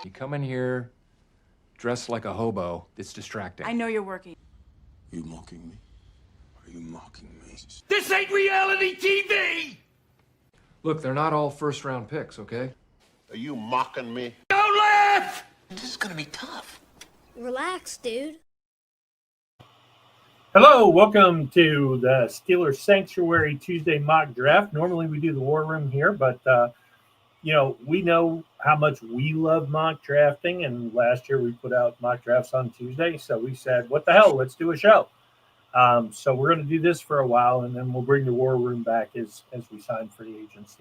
You come in here dressed like a hobo. It's distracting. I know you're working. You mocking me? Are you mocking me? This ain't reality TV! Look, they're not all first-round picks, okay? Are you mocking me? Don't laugh! This is gonna be tough. Relax, dude. Hello, welcome to the Steelers Sanctuary Tuesday mock draft. Normally we do the war room here, but we know how much we love mock drafting, and last year we put out mock drafts on Tuesday, so we said, what the hell, let's do a show. So we're going to do this for a while, and then we'll bring the war room back as we sign free agents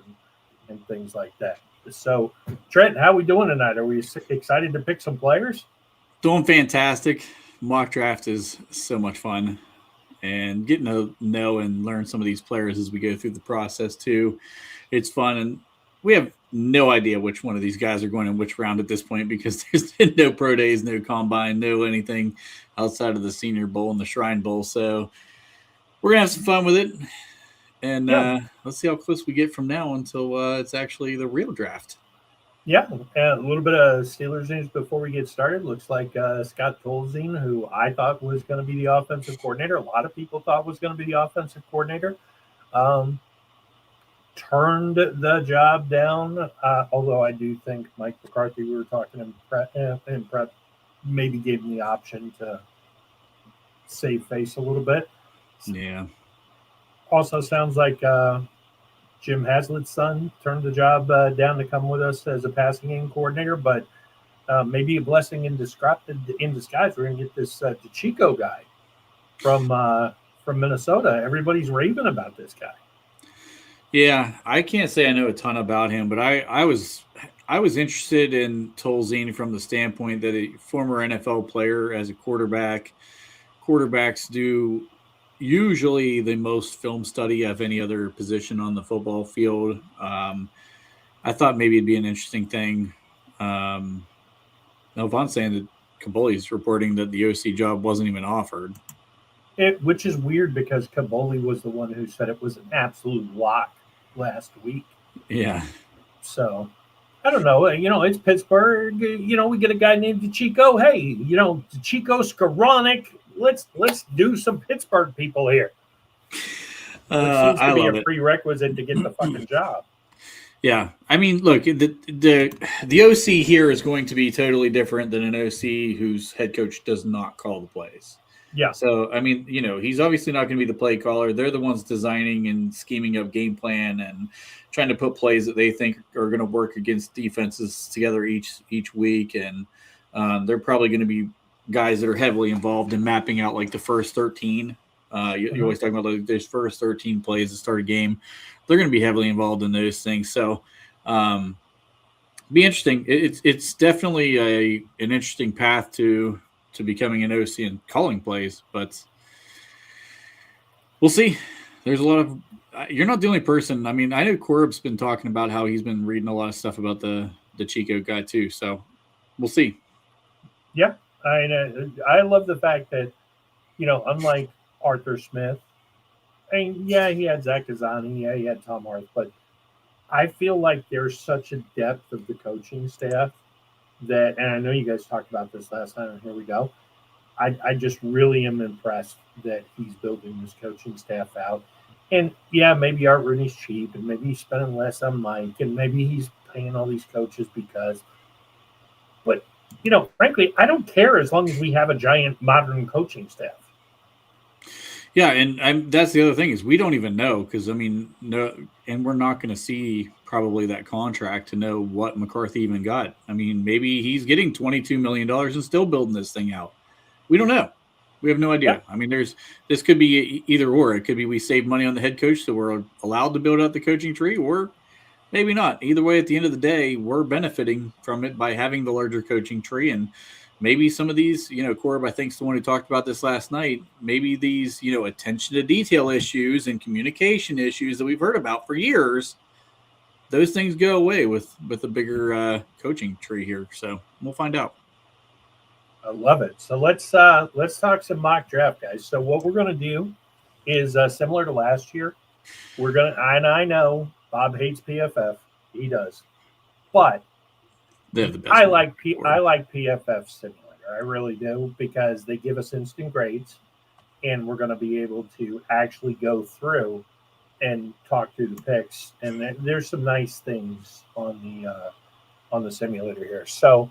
and things like that. So, Trent, how are we doing tonight? Are we excited to pick some players? Doing fantastic. Mock draft is so much fun, and getting to know and learn some of these players as we go through the process too. It's fun, and we have no idea which one of these guys are going in which round at this point because there's been no pro days, no combine, no anything outside of the Senior Bowl and the Shrine Bowl. So we're gonna have some fun with it, and let's see how close we get from now until it's actually the real draft. Yeah, and a little bit of Steelers news before we get started. Looks like Scott Tolzien, who I thought was going to be the offensive coordinator, a lot of people thought was going to be the offensive coordinator, turned the job down. Although I do think Mike McCarthy, we were talking in prep, maybe gave him the option to save face a little bit. Yeah. Also sounds like Jim Haslett's son turned the job down to come with us as a passing game coordinator, but maybe a blessing in disguise. We're going to get this DeChico guy from Minnesota. Everybody's raving about this guy. Yeah, I can't say I know a ton about him, but I was interested in Tolzien from the standpoint that a former NFL player as a quarterback. Quarterbacks do usually the most film study of any other position on the football field. I thought maybe it'd be an interesting thing. No, if I'm saying that Kaboli's reporting that the OC job wasn't even offered. Which is weird because Kaboli was the one who said it was an absolute lock last week. Yeah. So, I don't know. It's Pittsburgh. We get a guy named DeChico. Hey, DeChico Skoranek. Let's do some Pittsburgh people here. It seems to be a prerequisite to get the fucking job. Yeah, I mean, look, the OC here is going to be totally different than an OC whose head coach does not call the plays. Yeah. So, I mean, he's obviously not going to be the play caller. They're the ones designing and scheming up game plan and trying to put plays that they think are going to work against defenses together each week. And they're probably going to be guys that are heavily involved in mapping out like the first 13. You're always talking about like those first 13 plays to start a game. They're going to be heavily involved in those things. So, be interesting. It's definitely an interesting path to becoming an OC and calling plays, but we'll see. There's a lot of you're not the only person. I mean, I know Corb's been talking about how he's been reading a lot of stuff about the Chico guy too. So we'll see. Yeah, I love the fact that unlike Arthur Smith, he had Zach Kazani, he had Tom Arth, but I feel like there's such a depth of the coaching staff that, and I know you guys talked about this last time, and here we go. I just really am impressed that he's building this coaching staff out. And yeah, maybe Art Rooney's cheap, and maybe he's spending less on Mike, and maybe he's paying all these coaches because. But frankly, I don't care as long as we have a giant modern coaching staff. Yeah, and that's the other thing is we don't even know because and we're not going to see probably that contract to know what McCarthy even got. I mean, maybe he's getting $22 million and still building this thing out. We don't know. We have no idea. Yeah. I mean, this could be either or. It could be we save money on the head coach so we're allowed to build out the coaching tree, or maybe not. Either way, at the end of the day, we're benefiting from it by having the larger coaching tree. And maybe some of these, Corb, I think, is the one who talked about this last night. Maybe these, attention to detail issues and communication issues that we've heard about for years, those things go away with a bigger coaching tree here. So we'll find out. I love it. So let's talk some mock draft, guys. So what we're going to do is similar to last year. And I know Bob hates PFF. He does. But They have the best. I one. like PFF Simulator. I really do, because they give us instant grades, and we're going to be able to actually go through and talk through the picks. And there's some nice things on the simulator here. So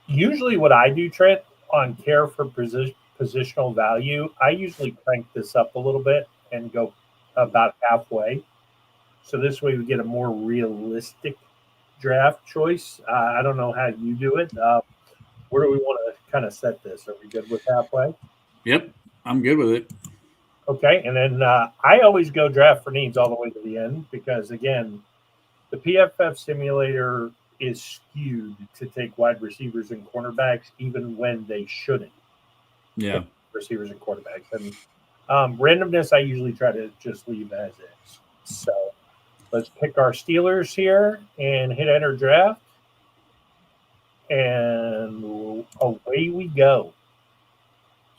usually what I do, Trent, on care for positional value, I usually crank this up a little bit and go about halfway. So this way we get a more realistic draft choice. I don't know how you do it. Where do we want to kind of set this? Are we good with halfway? Yep, I'm good with it. Okay, and then I always go draft for needs all the way to the end, because, again, the PFF simulator is skewed to take wide receivers and cornerbacks even when they shouldn't. Yeah. Receivers and quarterbacks. And randomness I usually try to just leave as is. So let's pick our Steelers here and hit enter draft. And away we go.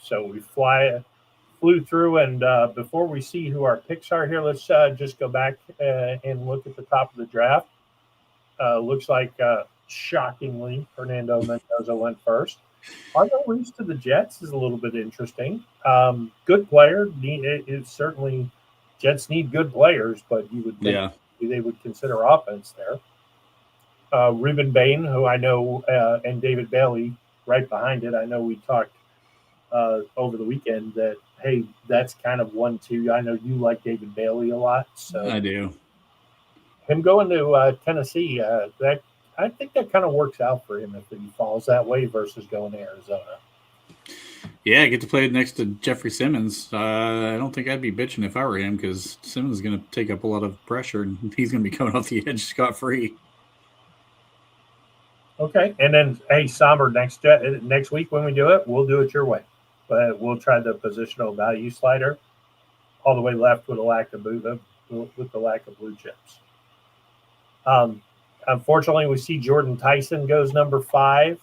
So we flew through, and before we see who our picks are here, let's just go back and look at the top of the draft. Looks like, shockingly, Fernando Mendoza went first. Arno Reese to the Jets is a little bit interesting. Good player. It's certainly, Jets need good players, but you would think they would consider offense there. Ruben Bain, who I know, and David Bailey right behind it. I know we talked over the weekend that, hey, that's kind of 1-2. I know you like David Bailey a lot. So I do. Him going to Tennessee, I think that kind of works out for him if he falls that way versus going to Arizona. Yeah, I get to play next to Jeffrey Simmons. I don't think I'd be bitching if I were him, because Simmons is going to take up a lot of pressure, and he's going to be coming off the edge scot-free. Okay, and then, hey, Somber, next week when we do it, we'll do it your way. But we'll try the positional value slider all the way left with the lack of blue chips. Unfortunately, we see Jordan Tyson goes number 5.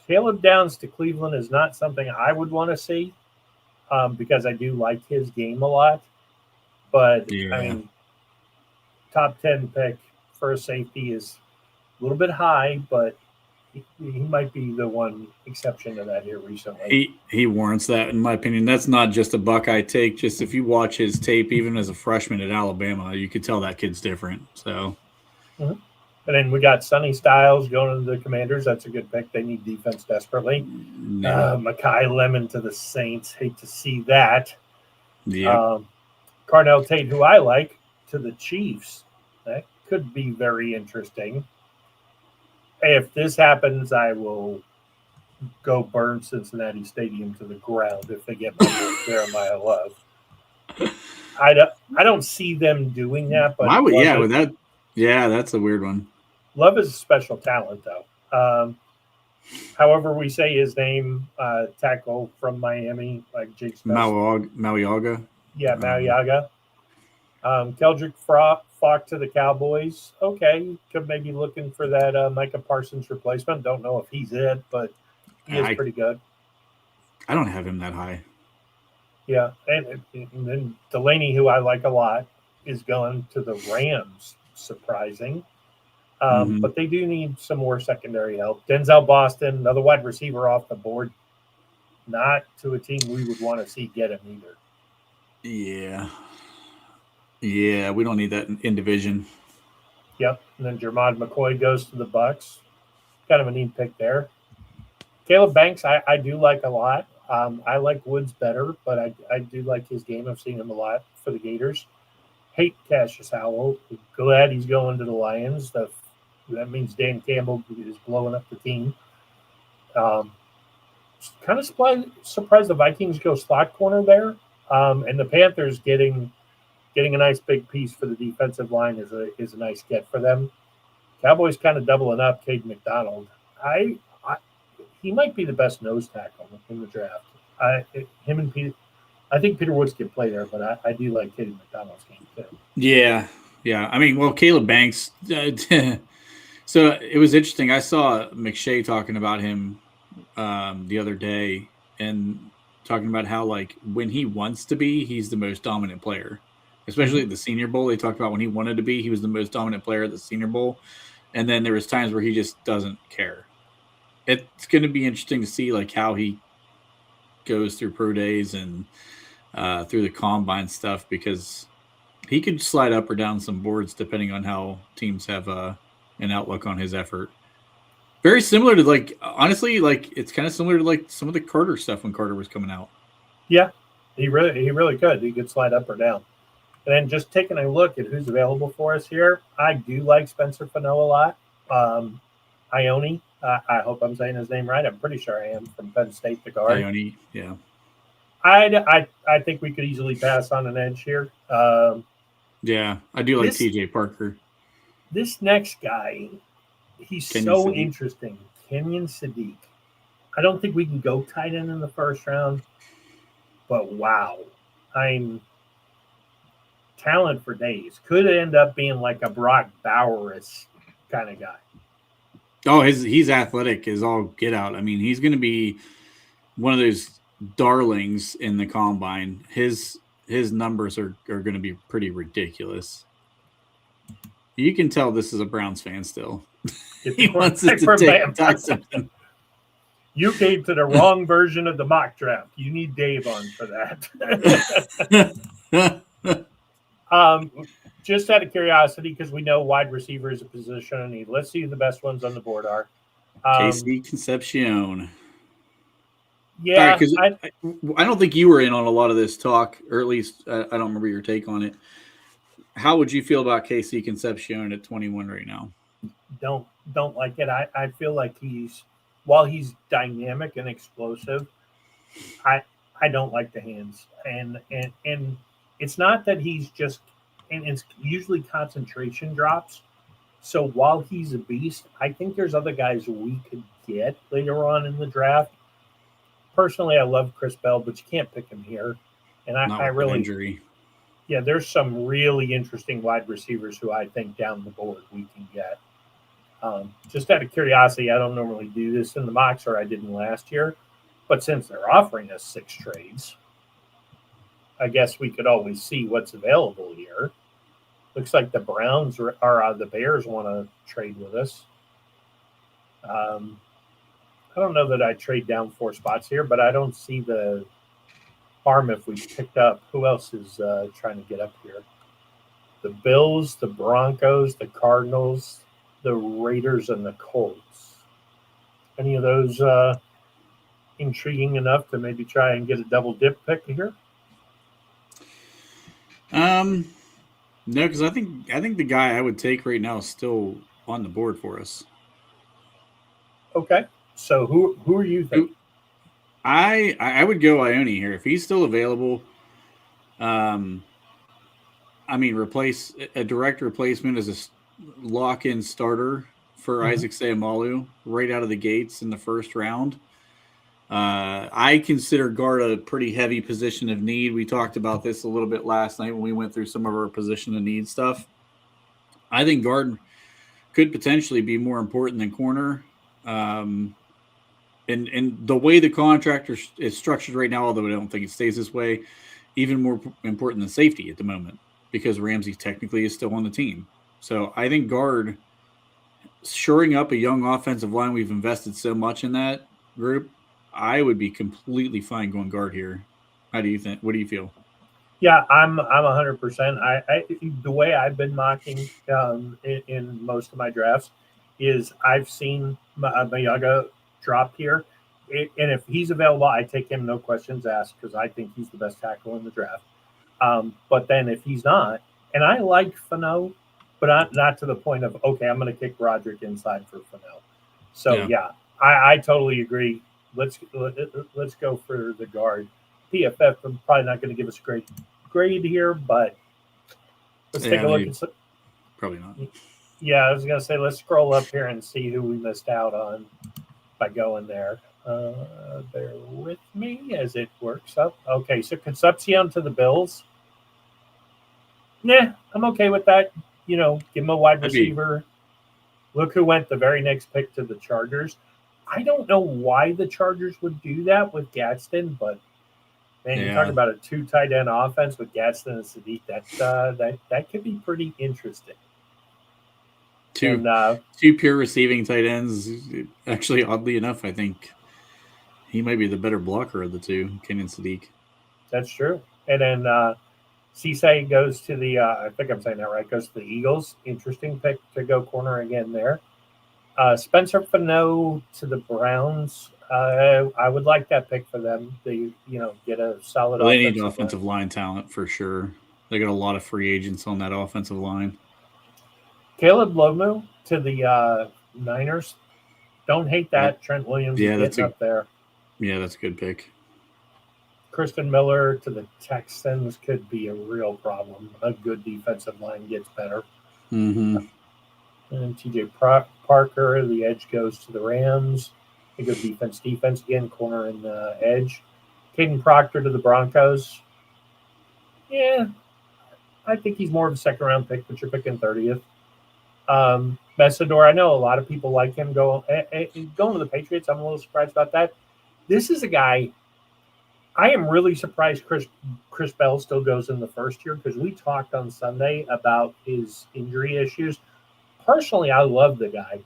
Caleb Downs to Cleveland is not something I would want to see, because I do like his game a lot. But, I mean, top 10 pick for a safety is a little bit high, but he might be the one exception to that here recently. He warrants that, in my opinion. That's not just a Buckeye take. Just if you watch his tape, even as a freshman at Alabama, you could tell that kid's different. So, And then we got Sonny Styles going to the Commanders. That's a good pick. They need defense desperately. Mekhi Lemon to the Saints. Hate to see that. Yeah. Carnell Tate, who I like, to the Chiefs. That could be very interesting. If this happens, I will go burn Cincinnati Stadium to the ground if they get my boy Jeremiah Love. I don't see them doing that, but why would that? Yeah, that's a weird one. Love is a special talent, though. However we say his name, tackle from Miami, like Jake Smith. Mauiaga. Yeah, Mauiaga. Keldrick Falk to the Cowboys. Okay, could maybe looking for that Micah Parsons replacement. Don't know if he's it, but he is pretty good. I don't have him that high. Yeah, and then Delaney, who I like a lot, is going to the Rams. Surprising. But they do need some more secondary help. Denzel Boston, another wide receiver off the board. Not to a team we would want to see get him either. Yeah, we don't need that in division. Yep. And then Jermod McCoy goes to the Bucks. Kind of a neat pick there. Caleb Banks, I do like a lot. I like Woods better, but I do like his game. I've seen him a lot for the Gators. Hate Cassius Howell. Glad he's going to the Lions. That means Dan Campbell is blowing up the team. Kind of surprised the Vikings go slot corner there. And the Panthers getting a nice big piece for the defensive line is a nice get for them. Cowboys kind of doubling up Cade McDonald. He might be the best nose tackle in the draft. I think Peter Woods can play there, but I do like Cade McDonald's game too. Yeah. I mean, well, Caleb Banks. So it was interesting. I saw McShay talking about him the other day and talking about how, like, when he wants to be, he's the most dominant player. Especially at the Senior Bowl, they talked about when he wanted to be, he was the most dominant player at the Senior Bowl. and then there was times where he just doesn't care. It's going to be interesting to see like how he goes through pro days and through the combine stuff, because he could slide up or down some boards depending on how teams have an outlook on his effort. Very similar to like, honestly, like it's kind of similar to like some of the Carter stuff when Carter was coming out. Yeah, he really could. He could slide up or down. And then just taking a look at who's available for us here, I do like Spencer Fano a lot. Ione, I hope I'm saying his name right. I'm pretty sure I am, from Penn State, the guard. Ione, yeah. I think we could easily pass on an edge here. Yeah, I do like This- TJ Parker. This next guy, he's Kenyon so Sadiq. interesting. Kenyon Sadiq. I don't think we can go tight end in the first round, but wow. I'm talent for days. Could end up being like a Brock Bowers kind of guy. Oh, he's athletic as all get out. I mean, he's going to be one of those darlings in the combine. His numbers are going to be pretty ridiculous. You can tell this is a Browns fan still. He wants it to take Dawson. You came to the wrong version of the mock draft. You need Dave on for that. Just out of curiosity, because we know wide receiver is a position of need. Let's see who the best ones on the board are. Casey Concepcion. Yeah, Because I don't think you were in on a lot of this talk, or at least I don't remember your take on it. How would you feel about KC Concepcion at 21 right now? don't like it. I feel like while he's dynamic and explosive, I don't like the hands. And it's not that he's just, and it's usually concentration drops. So while he's a beast, I think there's other guys we could get later on in the draft. Personally, I love Chris Bell, but you can't pick him here. And Not I with really, injury. yeah, there's some really interesting wide receivers who I think down the board we can get. Just out of curiosity, I don't normally do this in the mocks, or I didn't last year. But since they're offering us 6 trades, I guess we could always see what's available here. Looks like the Browns or the Bears want to trade with us. I don't know that I'd trade down 4 spots here, but I don't see the harm if we picked up. Who else is trying to get up here? The Bills, the Broncos, the Cardinals, the Raiders, and the Colts. Any of those intriguing enough to maybe try and get a double dip pick here? No, because I think the guy I would take right now is still on the board for us. Okay. So who are you thinking? I would go Ione here if he's still available. I mean, replace a direct replacement as a lock-in starter for Isaac Seumalo right out of the gates in the first round. I consider guard a pretty heavy position of need. We talked about this a little bit last night when we went through some of our position of need stuff. I think guard could potentially be more important than corner. And the way the contract is structured right now, although I don't think it stays this way, even more important than safety at the moment, because Ramsey technically is still on the team. So I think guard, shoring up a young offensive line, we've invested so much in that group, I would be completely fine going guard here. How do you think? What do you feel? Yeah, I'm 100%. I the way I've been mocking in most of my drafts is I've seen Mayaga drop here, and if he's available, I take him, no questions asked, because I think he's the best tackle in the draft. But then if he's not, and I like Fano, but not to the point of, okay, I'm going to kick Roderick inside for Fano. So yeah, I totally agree. Let's go for the guard. PFF, I'm probably not going to give us a great grade here, but let's take a look at some. Probably not. Yeah, I was going to say, let's scroll up here and see who we missed out on by going there. Bear with me as it works up. Okay, so Concepcion to the Bills. Nah, I'm okay with that. You know, give him a wide receiver. Look who went the very next pick to the Chargers. I don't know why the Chargers would do that with Gadsden, but man, you're talking about a 2 tight end offense with Gadsden and Sadiq. That could be pretty interesting. two And two pure receiving tight ends. Actually, oddly enough, I think he might be the better blocker of the two, Kenyon Sadiq. that's true. And then Cisse goes to the, I think I'm saying that right, goes to the Eagles. Interesting pick to go corner again there. Spencer Fano to the Browns. I would like that pick for them. They, get a solid. Well, they need offensive line talent for sure. They got a lot of free agents on that offensive line. Caleb Lomu to the Niners. Don't hate that. Trent Williams getting up there. Yeah, that's a good pick. Kristen Miller to the Texans could be a real problem. A good defensive line gets better. Mm-hmm. And TJ Parker, the edge, goes to the Rams. A good defense again, corner and edge. Caden Proctor to the Broncos. Yeah, I think he's more of a second-round pick, but you're picking 30th. Messidor, I know a lot of people like him going to the Patriots. I'm a little surprised about that. This is a guy, I am really surprised Chris Bell still goes in the first year because we talked on Sunday about his injury issues. Personally, I love the guy,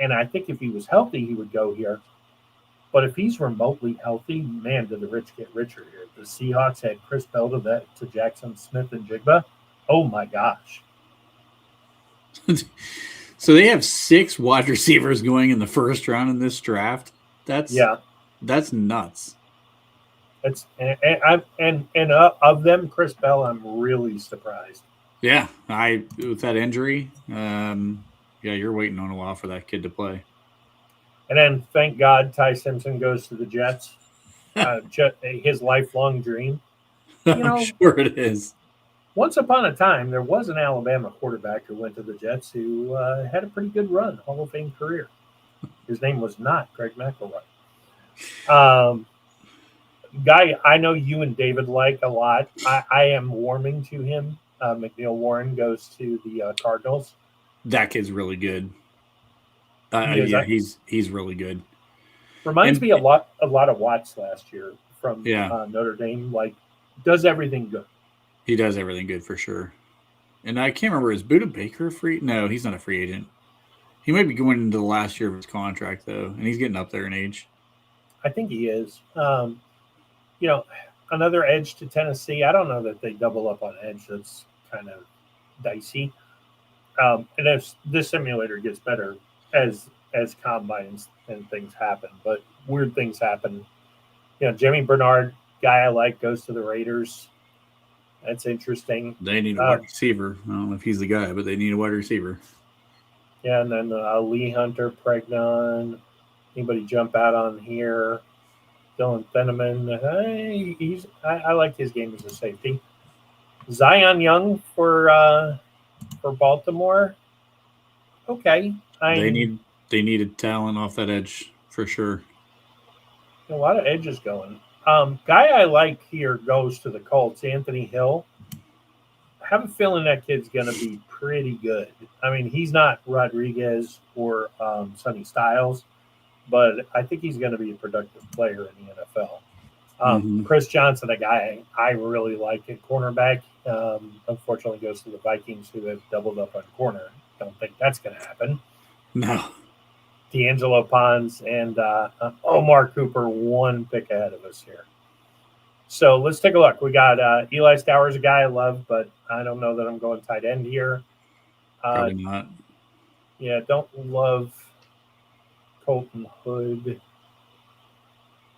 and I think if he was healthy, he would go here. But if he's remotely healthy, man, do the rich get richer here. The Seahawks had Chris Bell to Jackson Smith and Jigba. Oh, my gosh. So they have 6 wide receivers going in the first round in this draft. That's nuts. It's and of them, Chris Bell, I'm really surprised. Yeah, with that injury, you're waiting on a while for that kid to play. And then, thank God, Ty Simpson goes to the Jets. His lifelong dream. I'm sure it is. Once upon a time, there was an Alabama quarterback who went to the Jets who had a pretty good run, Hall of Fame career. His name was not Greg McElroy. Guy I know you and David like a lot. I am warming to him. McNeil Warren goes to the Cardinals. That kid's really good. He's really good. Reminds me a lot of Watts last year from Notre Dame. Like, does everything good. He does everything good for sure. And I can't remember, is Buda Baker free? No, he's not a free agent. He might be going into the last year of his contract though, and he's getting up there in age. I think he is. Another edge to Tennessee. I don't know that they double up on edge. That's kind of dicey. And if this simulator gets better as combines and things happen, but weird things happen. Jimmy Bernard, guy I like, goes to the Raiders. That's interesting. They need a wide receiver. I don't know if he's the guy, but they need a wide receiver. Yeah, and then Lee Hunter, Pregnon. Anybody jump out on here? Dylan Thieneman. Hey, I like his game as a safety. Zion Young for Baltimore. Okay. They needed talent off that edge for sure. A lot of edges going. Guy I like here goes to the Colts, Anthony Hill. I have a feeling that kid's going to be pretty good. I mean, he's not Rodriguez or Sonny Styles, but I think he's going to be a productive player in the NFL. Chris Johnson, a guy I really like at cornerback, unfortunately goes to the Vikings, who have doubled up on corner. Don't think that's going to happen. No. D'Angelo Pons and Omar Cooper, one pick ahead of us here. So let's take a look. We got Eli Stowers, a guy I love, but I don't know that I'm going tight end here. Probably not. Yeah, don't love Colton Hood.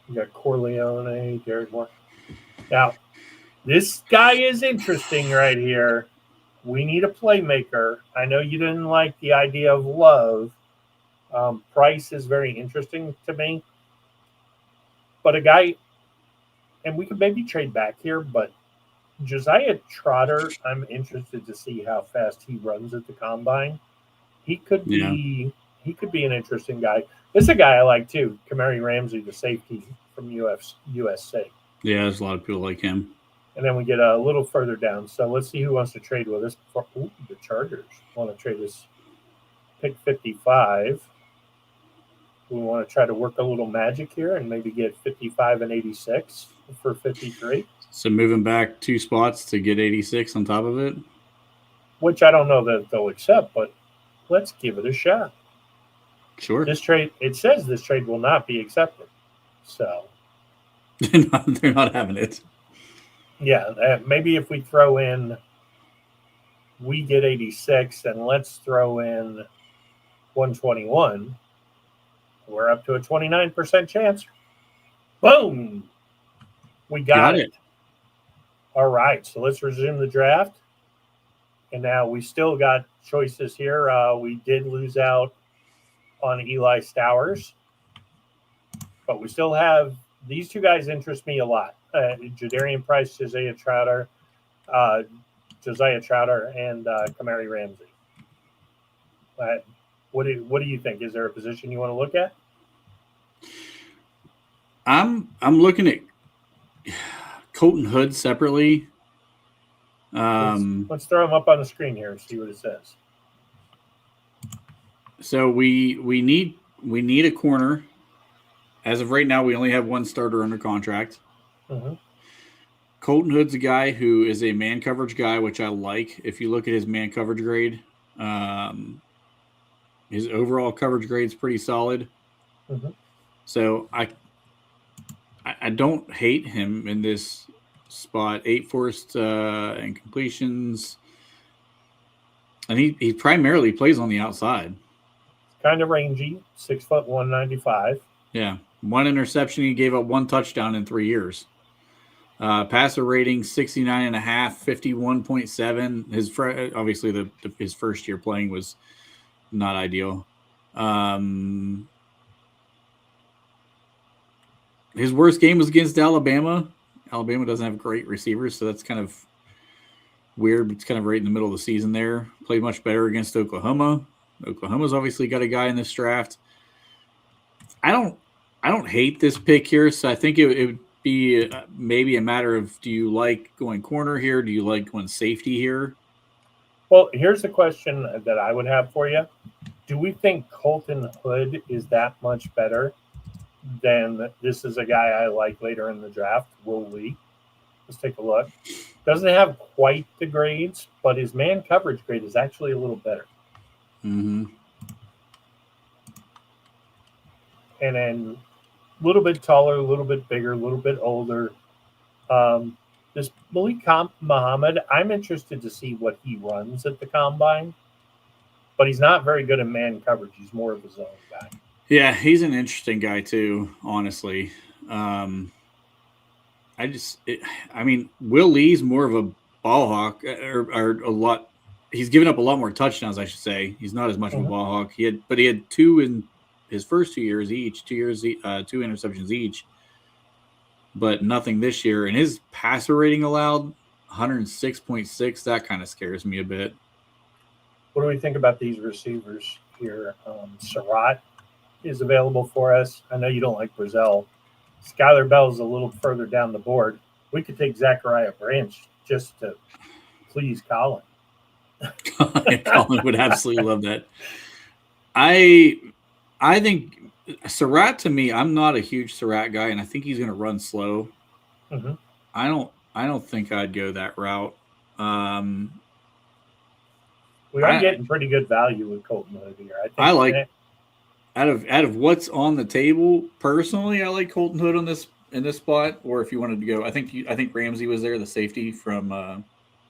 We got Corleone, Jared Moore. Now, this guy is interesting right here. We need a playmaker. I know you didn't like the idea of Love. Price is very interesting to me. But a guy, and we could maybe trade back here, but Josiah Trotter, I'm interested to see how fast he runs at the combine. He could be an interesting guy. This is a guy I like too, Kamari Ramsey, the safety from USC. Yeah, there's a lot of people like him. And then we get a little further down. So let's see who wants to trade with us. The Chargers want to trade us pick 55. We want to try to work a little magic here and maybe get 55 and 86 for 53. So moving back 2 spots to get 86 on top of it? Which I don't know that they'll accept, but let's give it a shot. Sure. This trade, it says this trade will not be accepted. So, They're not having it. yeah, maybe if we throw in, we get 86, and let's throw in 121, we're up to a 29% chance. Boom! We got it. All right, so let's resume the draft. And now we still got choices here. We did lose out on Eli Stowers, but we still have these two guys interest me a lot. Jadarian Price, Josiah Trotter, and Kamari Ramsey. What do you think? Is there a position you want to look at? I'm looking at Colton Hood separately. Let's throw him up on the screen here and see what it says. So we need a corner. As of right now, we only have one starter under contract. Mm-hmm. Colton Hood's a guy who is a man coverage guy, which I like. If you look at his man coverage grade, his overall coverage grade is pretty solid. Mm-hmm. So I don't hate him in this spot. 8 forced incompletions. And he primarily plays on the outside. Kind of rangy, 6 foot 195. Yeah. 1 interception. He gave up 1 touchdown in 3 years. Passer rating 69.5, 51.7. Obviously his first year playing was not ideal. His worst game was against Alabama. Alabama doesn't have great receivers, so that's kind of weird. It's kind of right in the middle of the season there. Played much better against Oklahoma. Oklahoma's obviously got a guy in this draft. I don't hate this pick here, so I think it would be maybe a matter of, do you like going corner here? Do you like going safety here? Well, here's the question that I would have for you. Do we think Colton Hood is that much better than this is a guy I like later in the draft, Will Lee? Let's take a look. Doesn't have quite the grades, but his man coverage grade is actually a little better. Mm-hmm. And then a little bit taller, a little bit bigger, a little bit older. This Malik Muhammad, I'm interested to see what he runs at the combine, but he's not very good at man coverage. He's more of a zone guy. Yeah, he's an interesting guy too, honestly. Will Lee's more of a ball hawk, or a lot. He's given up a lot more touchdowns, I should say. He's not as much of a ball hawk. He had 2 in his first 2 years each, 2 interceptions each, but nothing this year. And his passer rating allowed 106.6. That kind of scares me a bit. What do we think about these receivers here? Surratt is available for us. I know you don't like Brazil. Skylar Bell's a little further down the board. We could take Zachariah Branch just to please Colin. Colin would absolutely love that. I think Surratt, to me, I'm not a huge Surratt guy, and I think he's going to run slow. Mm-hmm. I don't think I'd go that route. We are getting pretty good value with Colton Hood here. I like out of what's on the table. Personally, I like Colton Hood in this spot. Or if you wanted to go, I think Ramsey was there, the safety from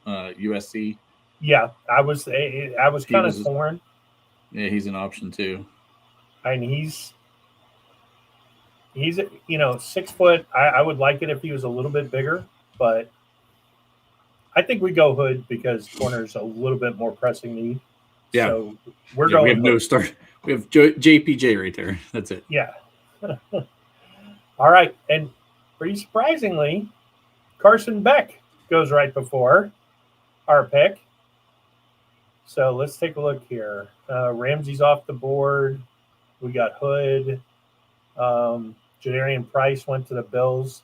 USC. Yeah, I was kind of torn. Yeah, he's an option too. And he's 6 foot. I would like it if he was a little bit bigger, but I think we go Hood because corner's a little bit more pressing need. Yeah. So we're going. We have no start. We have JPJ right there. That's it. Yeah. All right. And pretty surprisingly, Carson Beck goes right before our pick. So let's take a look here. Ramsey's off the board. We got Hood. Jadarian Price went to the Bills.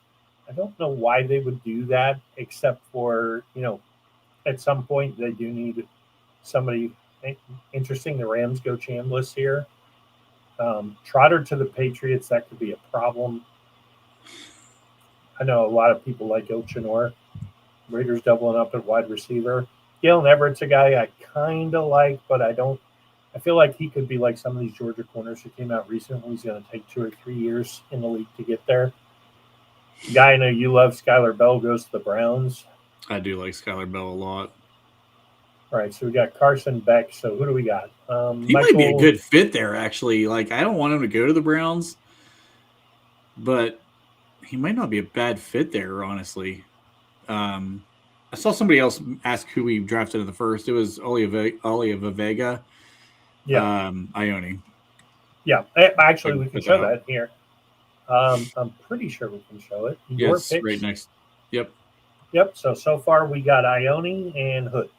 I don't know why they would do that, except for, at some point they do need somebody interesting. The Rams go Chambliss here. Trotter to the Patriots, that could be a problem. I know a lot of people like Ochenor. Raiders doubling up at wide receiver. Galen Everett's a guy I kind of like, but I don't I feel like he could be like some of these Georgia corners who came out recently. He's going to take 2 or 3 years in the league to get there. Guy I know you love, Skylar Bell, goes to the Browns. I do like Skylar Bell a lot. All right, so we got Carson Beck. So who do we got? He might be a good fit there, actually. Like, I don't want him to go to the Browns, but he might not be a bad fit there, honestly. I saw somebody else ask who we drafted in the first. It was Oliva Vega. Yeah. Ione. Yeah, actually, we can show that here. I'm pretty sure we can show it. Yes, right next. Yep. Yep. So far we got Ione and Hood.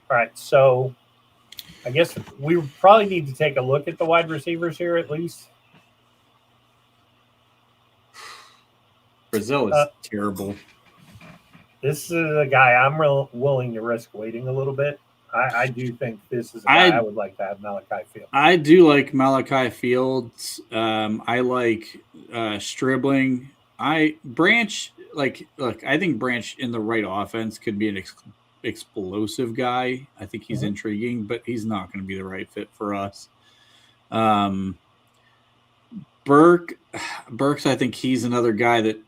All right. So I guess we probably need to take a look at the wide receivers here at least. Brazil is terrible. This is a guy I'm willing to risk waiting a little bit. I do think this is a guy I would like to have, Malachi Fields. I do like Malachi Fields. I like Stribling. Branch, look, I think Branch in the right offense could be an explosive guy. I think he's intriguing, but he's not going to be the right fit for us. Burks, I think he's another guy that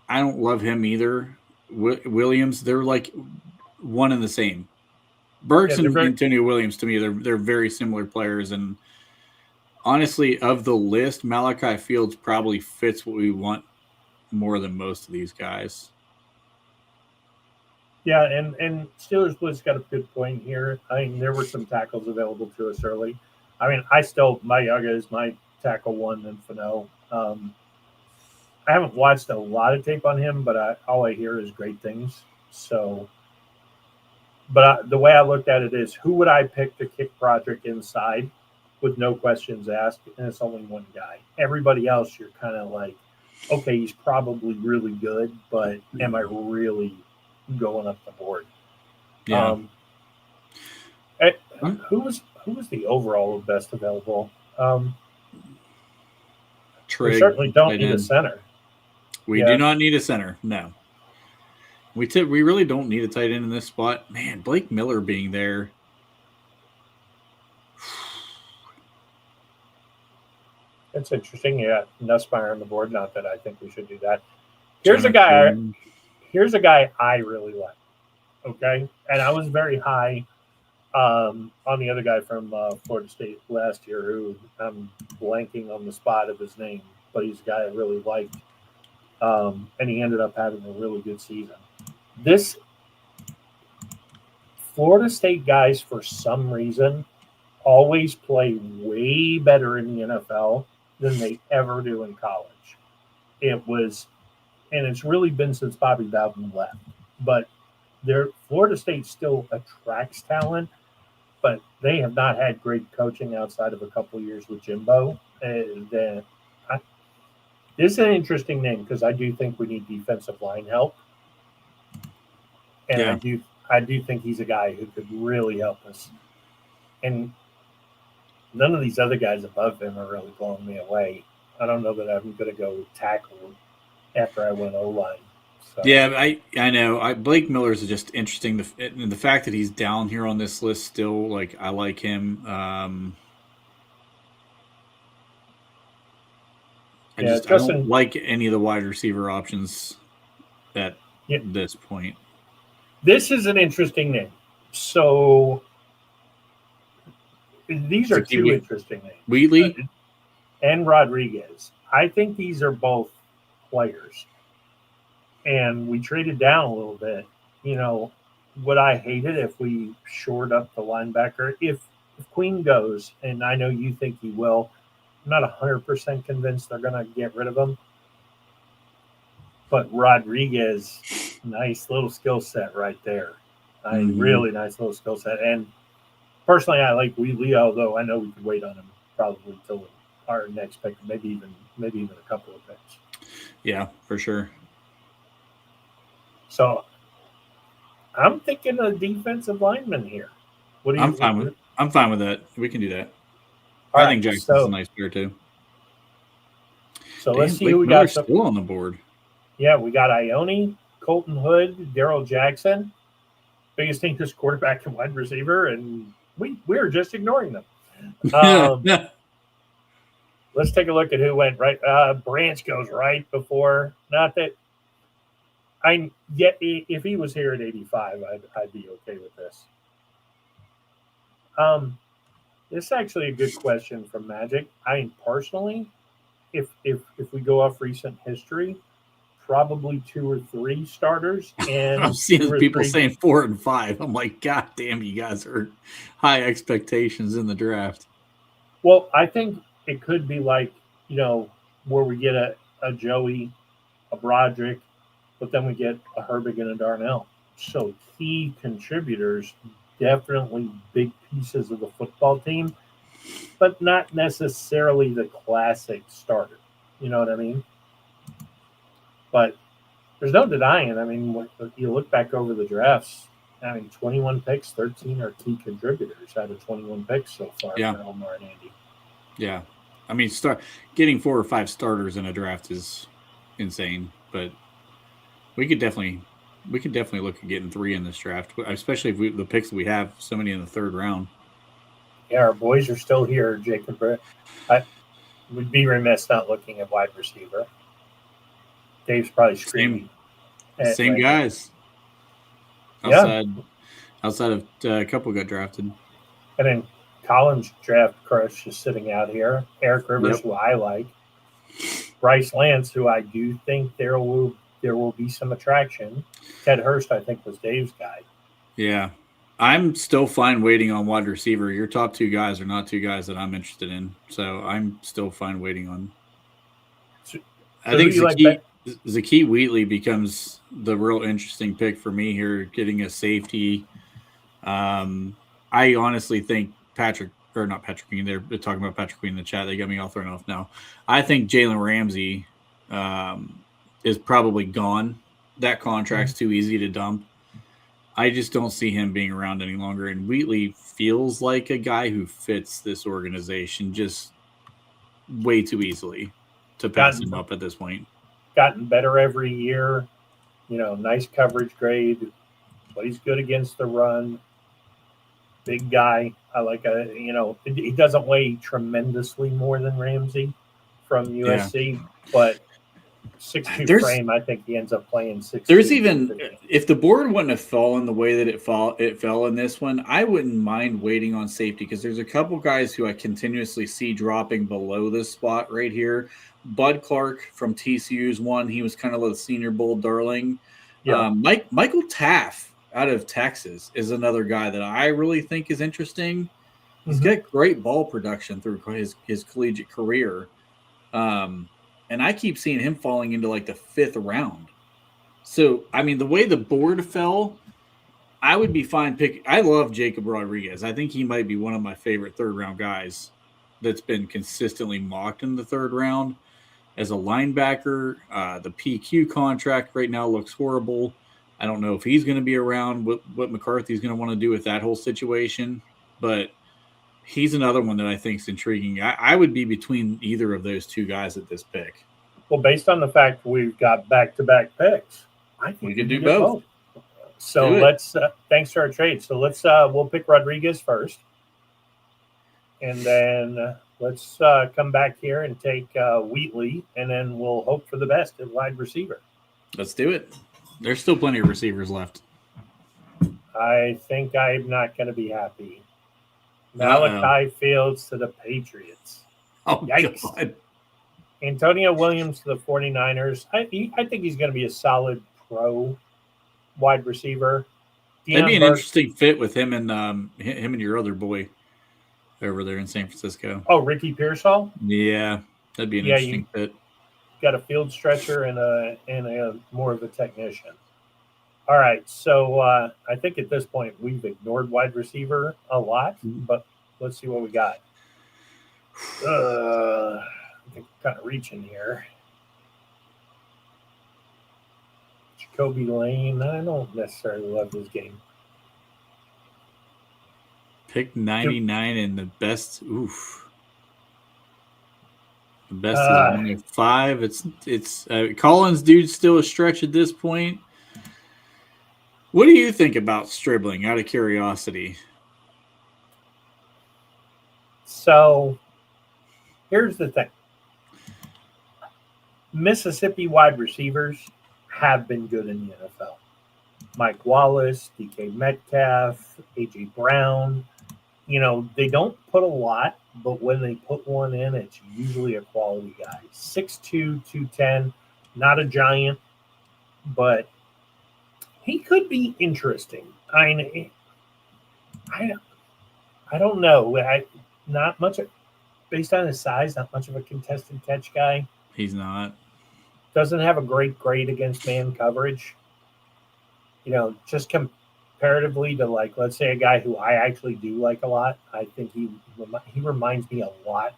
I don't love him either. Williams, they're like one and the same. Burks and Antonio Williams, to me, they're very similar players. And honestly, of the list, Malachi Fields probably fits what we want more than most of these guys. Yeah, and Steelers Blitz got a good point here. I mean, there were some tackles available to us early. I mean, Mayaga is my tackle one and Fano. I haven't watched a lot of tape on him, but all I hear is great things. So, but the way I looked at it is, who would I pick to kick Broderick inside with no questions asked? And it's only one guy. Everybody else, you're kind of like, okay, he's probably really good, but am I really going up the board? Yeah. Who was the overall best available? We certainly don't need a center. We do not need a center. No. We really don't need a tight end in this spot. Man, Blake Miller being there. It's interesting. Yeah, Nussmeier on the board. Not that I think we should do that. Here's a guy I really like. Okay, and I was very high on the other guy from Florida State last year, who I'm blanking on the spot of his name, but he's a guy I really liked, and he ended up having a really good season. This Florida State guys, for some reason, always play way better in the NFL than they ever do in college. And it's really been since Bobby Bowden left. But Florida State still attracts talent, but they have not had great coaching outside of a couple of years with Jimbo. This is an interesting name because I do think we need defensive line help. And yeah. I do think he's a guy who could really help us. And none of these other guys above him are really blowing me away. I don't know that I'm going to go tackle after I went O-line. So. Yeah, I know. Blake Miller is just interesting. The fact that he's down here on this list still, like, I like him. I don't like any of the wide receiver options at this point. This is an interesting name. So these are two interesting names. Wheatley and Rodriguez. I think these are both players. And we traded down a little bit. You know, would I hate it if we shored up the linebacker? If Queen goes, and I know you think he will, I'm not 100% convinced they're going to get rid of him. But Rodriguez, nice little skill set right there. Really nice little skill set. And personally, I like Wheatley, although I know we could wait on him probably till our next pick, maybe even a couple of picks. Yeah, for sure. So I'm thinking a defensive lineman here. What do you think? I'm fine with that. We can do that. I think Jackson's a nice player too. So let's see who we got. Still on the board. Yeah, we got Ione, Colton Hood, Darrell Jackson. Biggest thing is quarterback and wide receiver, and We're just ignoring them. Um, let's take a look at who went right. Branch goes right before. Not that if he was here at 85, I'd be okay with this. This is actually a good question from Magic. I mean, personally, if we go off recent history, probably 2 or 3 starters. And I'm seeing 2 or people 3 saying 4 and 5. I'm like, God damn, you guys are high expectations in the draft. Well, I think it could be like, where we get a Joey, a Broderick, but then we get a Herbig and a Darnell. So key contributors, definitely big pieces of the football team, but not necessarily the classic starter. You know what I mean? But there's no denying. I mean, when you look back over the drafts, 21 picks, 13 are key contributors out of 21 picks so far Yeah. for Elmar and Andy. Yeah. I mean, getting 4 or 5 starters in a draft is insane, but we could definitely look at getting 3 in this draft, especially if the picks that we have, so many in the 3rd round. Yeah, our boys are still here, Jacob. I would be remiss not looking at wide receiver. Dave's probably screaming. Same right guys. Yeah. Outside of a couple got drafted. And then Collins draft crush is sitting out here. Eric Rivers, Yep. who I like. Bryce Lance, who I do think there will be some attraction. Ted Hurst, I think, was Dave's guy. Yeah. I'm still fine waiting on wide receiver. Your top 2 guys are not 2 guys that I'm interested in. So I'm still fine waiting on. I think Zakee Wheatley becomes the real interesting pick for me here, getting a safety. I honestly think they're talking about Patrick Queen in the chat. They got me all thrown off now. I think Jalen Ramsey is probably gone. That contract's too easy to dump. I just don't see him being around any longer. And Wheatley feels like a guy who fits this organization just way too easily to pass him up at this point. Gotten better every year. Nice coverage grade. Plays good against the run. Big guy. I like he doesn't weigh tremendously more than Ramsey from USC, but 6'2" frame, I think he ends up playing 6'2". There's even, if the board wouldn't have fallen the way that it fell in this one, I wouldn't mind waiting on safety because there's a couple guys who I continuously see dropping below this spot right here. Bud Clark from TCU is one. He was kind of the Senior Bowl darling. Yeah. Michael Taff out of Texas is another guy that I really think is interesting. He's got great ball production through his collegiate career. And I keep seeing him falling into like the 5th round. So, I mean, the way the board fell, I would be fine picking. I love Jacob Rodriguez. I think he might be one of my favorite 3rd round guys that's been consistently mocked in the 3rd round. As a linebacker, the PQ contract right now looks horrible. I don't know if he's going to be around, what McCarthy's going to want to do with that whole situation. But he's another one that I think is intriguing. I would be between either of those 2 guys at this pick. Well, based on the fact we've got back-to-back picks, I think we could do both. So let's thanks to our trade. So let's we'll pick Rodriguez first, and then let's come back here and take Wheatley, and then we'll hope for the best at wide receiver. Let's do it. There's still plenty of receivers left. I think I'm not going to be happy. Malachi Fields to the Patriots. Oh, yikes. God. Antonio Williams to the 49ers. I think he's going to be a solid pro wide receiver. That'd be an interesting fit with him and your other boy over there in San Francisco. Oh, Ricky Pearsall? Yeah, that'd be an interesting fit. Got a field stretcher and a more of a technician. All right, so I think at this point we've ignored wide receiver a lot, but let's see what we got. I think I'm kind of reaching here. Jacoby Lane, I don't necessarily love his game. Pick 99 and the best. Oof. The best is only 5. It's Collins, dude, still a stretch at this point. What do you think about Stribling? Out of curiosity, So here's the thing. Mississippi wide receivers have been good in the NFL. Mike Wallace, DK Metcalf, A.J. Brown. You know, they don't put a lot, but when they put one in, it's usually a quality guy. 6'2", 210, not a giant, but he could be interesting. I don't know. Not much, based on his size, not much of a contested catch guy. He's not. Doesn't have a great grade against man coverage. You know, just comparatively to, like, let's say a guy who I actually do like a lot. I think he reminds me a lot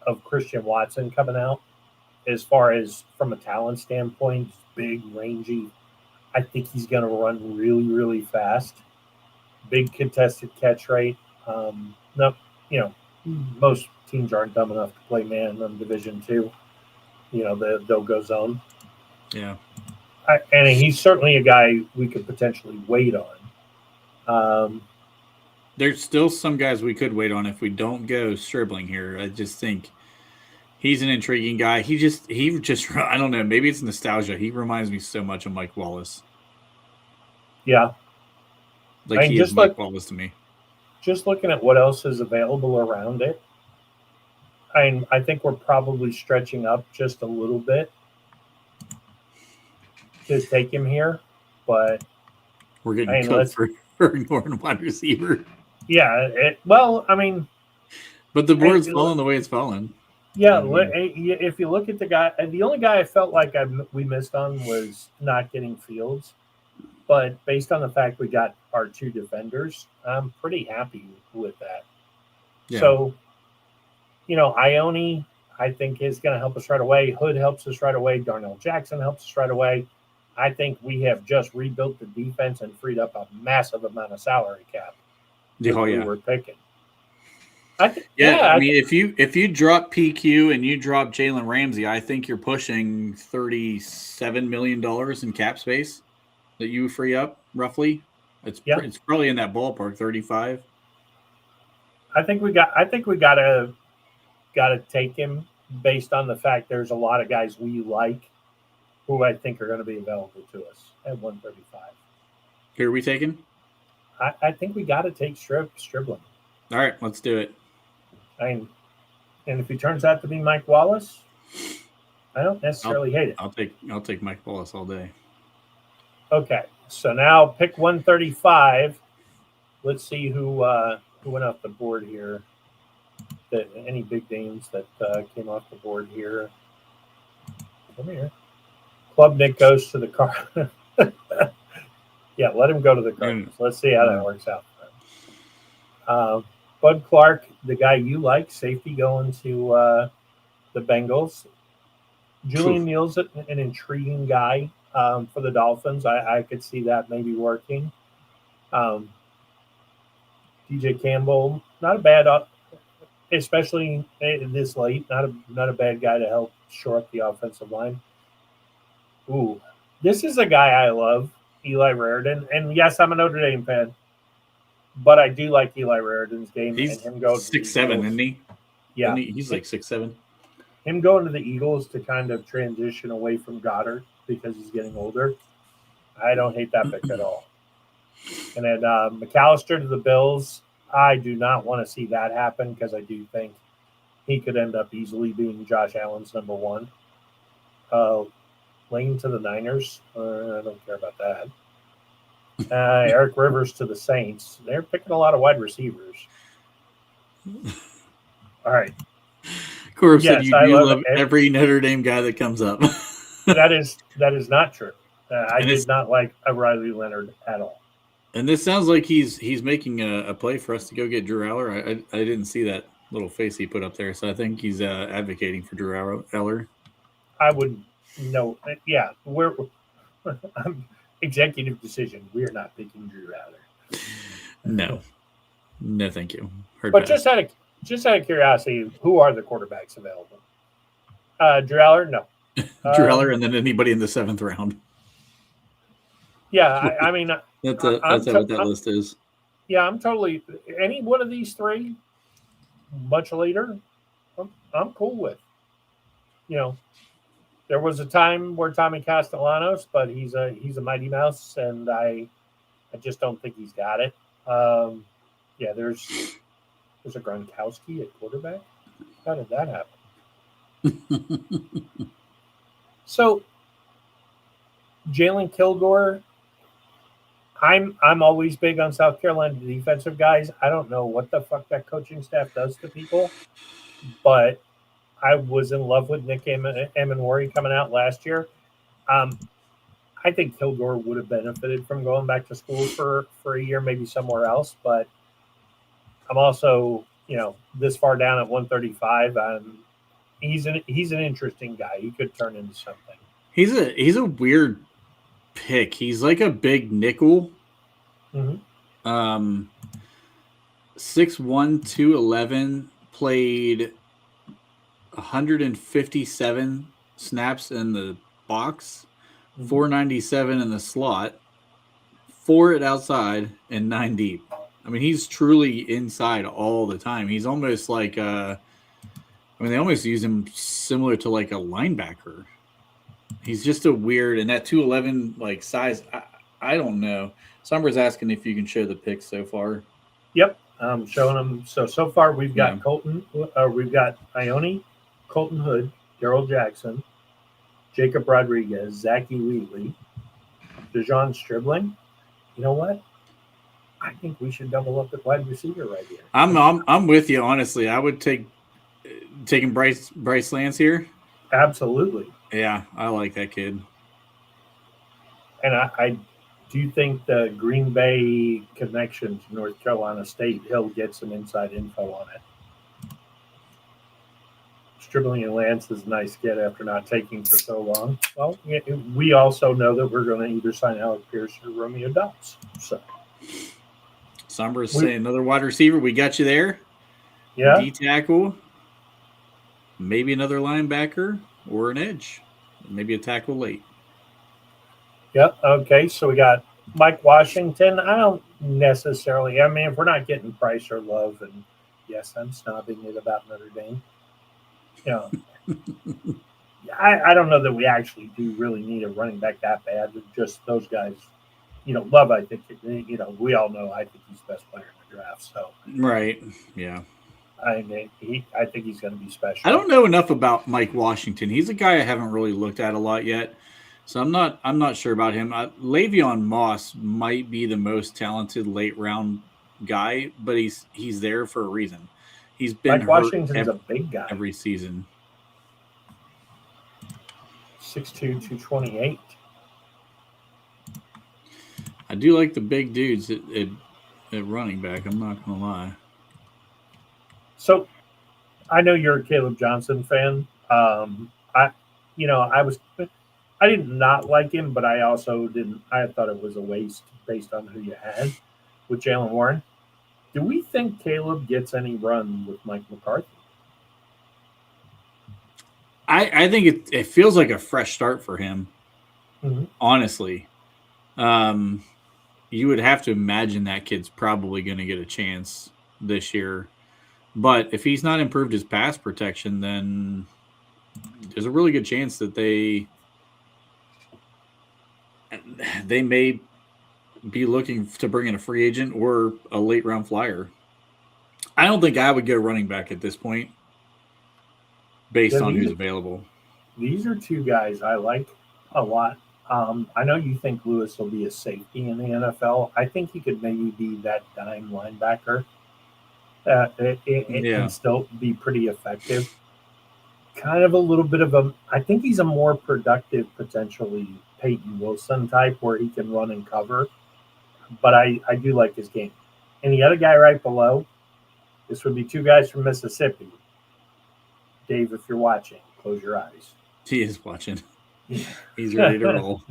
of Christian Watson coming out as far as from a talent standpoint. He's big, rangy. I think he's going to run really, really fast. Big contested catch rate. No, you know, most teams aren't dumb enough to play man in Division II. You know, they'll go zone. Yeah. And he's certainly a guy we could potentially wait on. There's still some guys we could wait on if we don't go Stribling here. I just think he's an intriguing guy. He just I don't know. Maybe it's nostalgia. He reminds me so much of Mike Wallace. Yeah. Like, he is Mike Wallace to me. Just looking at what else is available around it, I think we're probably stretching up just a little bit to take him here, but we're getting cooked for ignoring wide receiver. Yeah, but the board's falling the way it's falling. Yeah, if you look at the guy, the only guy I felt like we missed on was not getting Fields, but based on the fact we got our two defenders, I'm pretty happy with that. Yeah. So, you know, Ione, I think, is going to help us right away. Hood helps us right away. Darnell Jackson helps us right away. I think we have just rebuilt the defense and freed up a massive amount of salary cap. Oh, yeah. We're picking. I mean, if you drop PQ and you drop Jalen Ramsey, I think you're pushing $37 million in cap space that you free up, roughly. It's probably in that ballpark, 35. I think we gotta take him based on the fact there's a lot of guys we like who I think are going to be available to us at 135. Who are we taking? I think we got to take Stribling. All right, let's do it. And if he turns out to be Mike Wallace, I don't necessarily hate it. I'll take Mike Wallace all day. Okay, so now pick 135. Let's see who went off the board here. Any big names that came off the board here? Come here. Club Nick goes to the car. Yeah, let him go to the Cardinals. Let's see how that works out. Bud Clark, the guy you like, safety, going to the Bengals. Julian Neal's an intriguing guy for the Dolphins. I could see that maybe working. DJ Campbell, not a bad, especially this late, not a bad guy to help shore up the offensive line. Ooh, this is a guy I love, Eli Raridan. And yes, I'm a Notre Dame fan, but I do like Eli Raridan's game. He's and him going 6'7", isn't he? Yeah. He's like 6'7". Him going to the Eagles to kind of transition away from Goddard because he's getting older. I don't hate that pick at all. And then McAllister to the Bills. I do not want to see that happen because I do think he could end up easily being Josh Allen's number one. Lane to the Niners. I don't care about that. Eric Rivers to the Saints. They're picking a lot of wide receivers. All right. Corb said you love every Notre Dame guy that comes up. That is not true. I did not like Riley Leonard at all. And this sounds like he's making a play for us to go get Drew Aller. I didn't see that little face he put up there, so I think he's advocating for Drew Aller. I would no, yeah. We're executive decision. We're not picking Drew Aller. No, thank you. But just out of curiosity, who are the quarterbacks available? Drew Aller, no. Drew Aller, and then anybody in the 7th round. Yeah, I mean, that's what that list is. Yeah, I'm totally any one of these three. much later, I'm cool with. You know, there was a time where Tommy Castellanos, but he's a Mighty Mouse, and I just don't think he's got it. Yeah, there's a Gronkowski at quarterback. How did that happen? So, Jalen Kilgore, I'm always big on South Carolina defensive guys. I don't know what the fuck that coaching staff does to people, but I was in love with Nick Amenwari coming out last year. I think Kilgore would have benefited from going back to school for a year, maybe somewhere else. But I'm also, this far down at 135. He's an interesting guy. He could turn into something. He's a weird pick. He's like a big nickel. Mm-hmm. 6'1", 211, played 157 snaps in the box, 497 in the slot, 4 at outside, and 9 deep. I mean, he's truly inside all the time. He's almost like they almost use him similar to like a linebacker. He's just a weird, and that 211 like size, I don't know. Sombra's asking if you can show the picks so far. Yep, I'm showing them. So far we've got Colton, we've got Ione, Colton Hood, Darrell Jackson, Jacob Rodriguez, Zachy Wheatley, Dejon Stribling. You know what? I think we should double up at wide receiver right here. I'm with you, honestly. I would taking Bryce Lance here. Absolutely. Yeah, I like that kid. And I do think the Green Bay connection to North Carolina State, he'll get some inside info on it. Stribling and Lance is a nice get after not taking for so long. Well, we also know that we're going to either sign Alec Pierce or Romeo Dobbs. So, Sombra's saying another wide receiver. We got you there. Yeah. D tackle. Maybe another linebacker or an edge. Maybe a tackle late. Yep. Okay. So we got Mike Washington. I don't necessarily. I mean, if we're not getting Price or Love, and yes, I'm snobbing it about Notre Dame. I don't know that we actually do really need a running back that bad. Just those guys. Love. I think we all know. I think he's the best player in the draft. So right. Yeah. I mean, I think he's going to be special. I don't know enough about Mike Washington. He's a guy I haven't really looked at a lot yet, so I'm not sure about him. Le'Veon Moss might be the most talented late round guy, but he's there for a reason. He's been Mike Washington's a big guy every season. 6'2", 228. I do like the big dudes at running back. I'm not gonna lie. So, I know you're a Caleb Johnson fan. I did not like him, but I also didn't. I thought it was a waste based on who you had with Jaylen Warren. Do we think Caleb gets any run with Mike McCarthy? I think it feels like a fresh start for him. Mm-hmm. Honestly, you would have to imagine that kid's probably going to get a chance this year. But if he's not improved his pass protection, then there's a really good chance that they may be looking to bring in a free agent or a late round flyer. I don't think I would go running back at this point based on who's available. These are two guys I like a lot. I know you think Lewis will be a safety in the NFL. I think he could maybe be that dime linebacker. It can still be pretty effective. Kind of a little bit of I think he's a more productive, potentially Peyton Wilson type where he can run and cover. But I do like his game. And the other guy right below, this would be two guys from Mississippi. Dave, if you're watching, close your eyes. He is watching. He's ready to roll.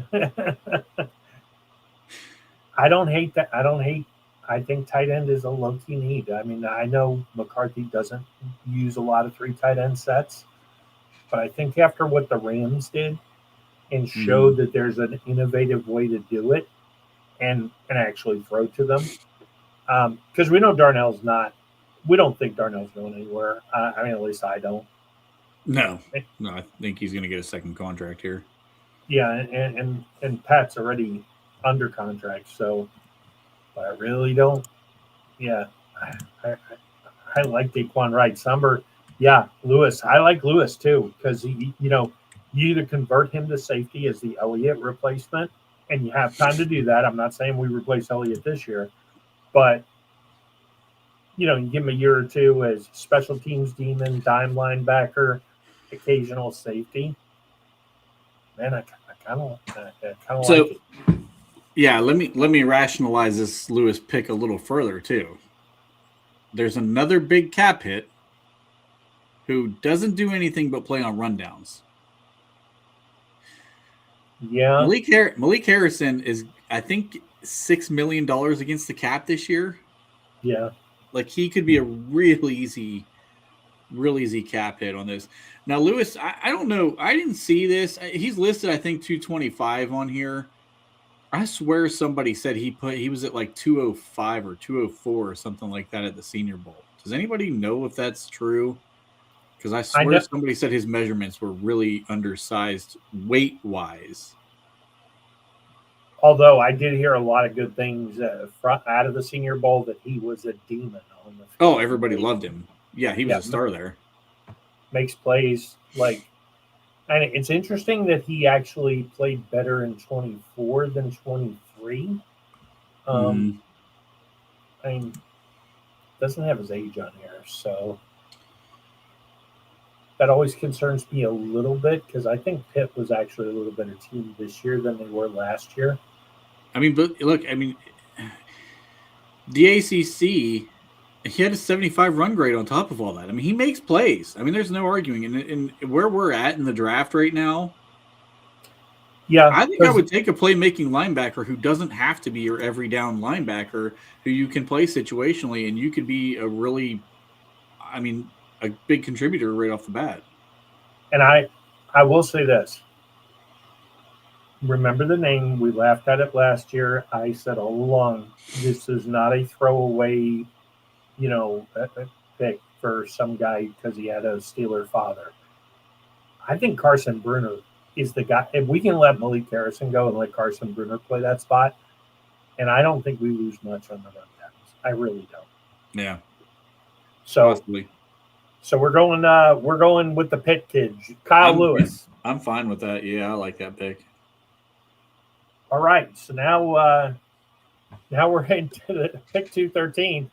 I don't hate that. I think tight end is a low-key need. I mean, I know McCarthy doesn't use a lot of 3 tight end sets, but I think after what the Rams did and showed that there's an innovative way to do it and actually throw to them, because we know Darnell's not we don't think Darnell's going anywhere. I mean, at least I don't. No, I think he's going to get a second contract here. Yeah, and Pat's already under contract, so but I really don't. Yeah, I like Daquan Wright. Summer, yeah, Lewis. I like Lewis too because you either convert him to safety as the Elliott replacement, and you have time to do that. I'm not saying we replace Elliott this year, but you give him a year or two as special teams demon, dime linebacker, occasional safety. Man, I kind of So, like it. yeah, let me rationalize this Lewis pick a little further too. There's another big cap hit who doesn't do anything but play on rundowns. Yeah, Malik Harrison is, I think, $6 million against the cap this year. yeah. Like he could be a real easy cap hit on this. Now, Lewis, I don't know. I didn't see this. He's listed, I think, 225 on here. I swear somebody said he was at like 205 or 204 or something like that at the Senior Bowl. Does anybody know if that's true? Because I swear somebody said his measurements were really undersized weight-wise. Although I did hear a lot of good things out of the Senior Bowl that he was a demon on the field. Oh, everybody loved him. Yeah, he was a star there. Makes plays and it's interesting that he actually played better in 24 than 23. I mean, doesn't have his age on here, so that always concerns me a little bit because I think Pitt was actually a little better team this year than they were last year. I mean, but look, the ACC, he had a 75 run grade on top of all that. I mean, he makes plays. I mean, there's no arguing. And where we're at in the draft right now, yeah, I think I would take a playmaking linebacker who doesn't have to be your every down linebacker, who you can play situationally, and you could be a big contributor right off the bat. And I will say this. Remember the name. We laughed at it last year. I said all along, this is not a throwaway, pick for some guy because he had a Steeler father. I think Carson Bruner is the guy. If we can let Malik Harrison go and let Carson Bruner play that spot, and I don't think we lose much on the rundowns. I really don't. Yeah. So, possibly. So we're going with the Pitt kid, Kyle Lewis. I'm fine with that. Yeah, I like that pick. All right, so now we're into the pick 213.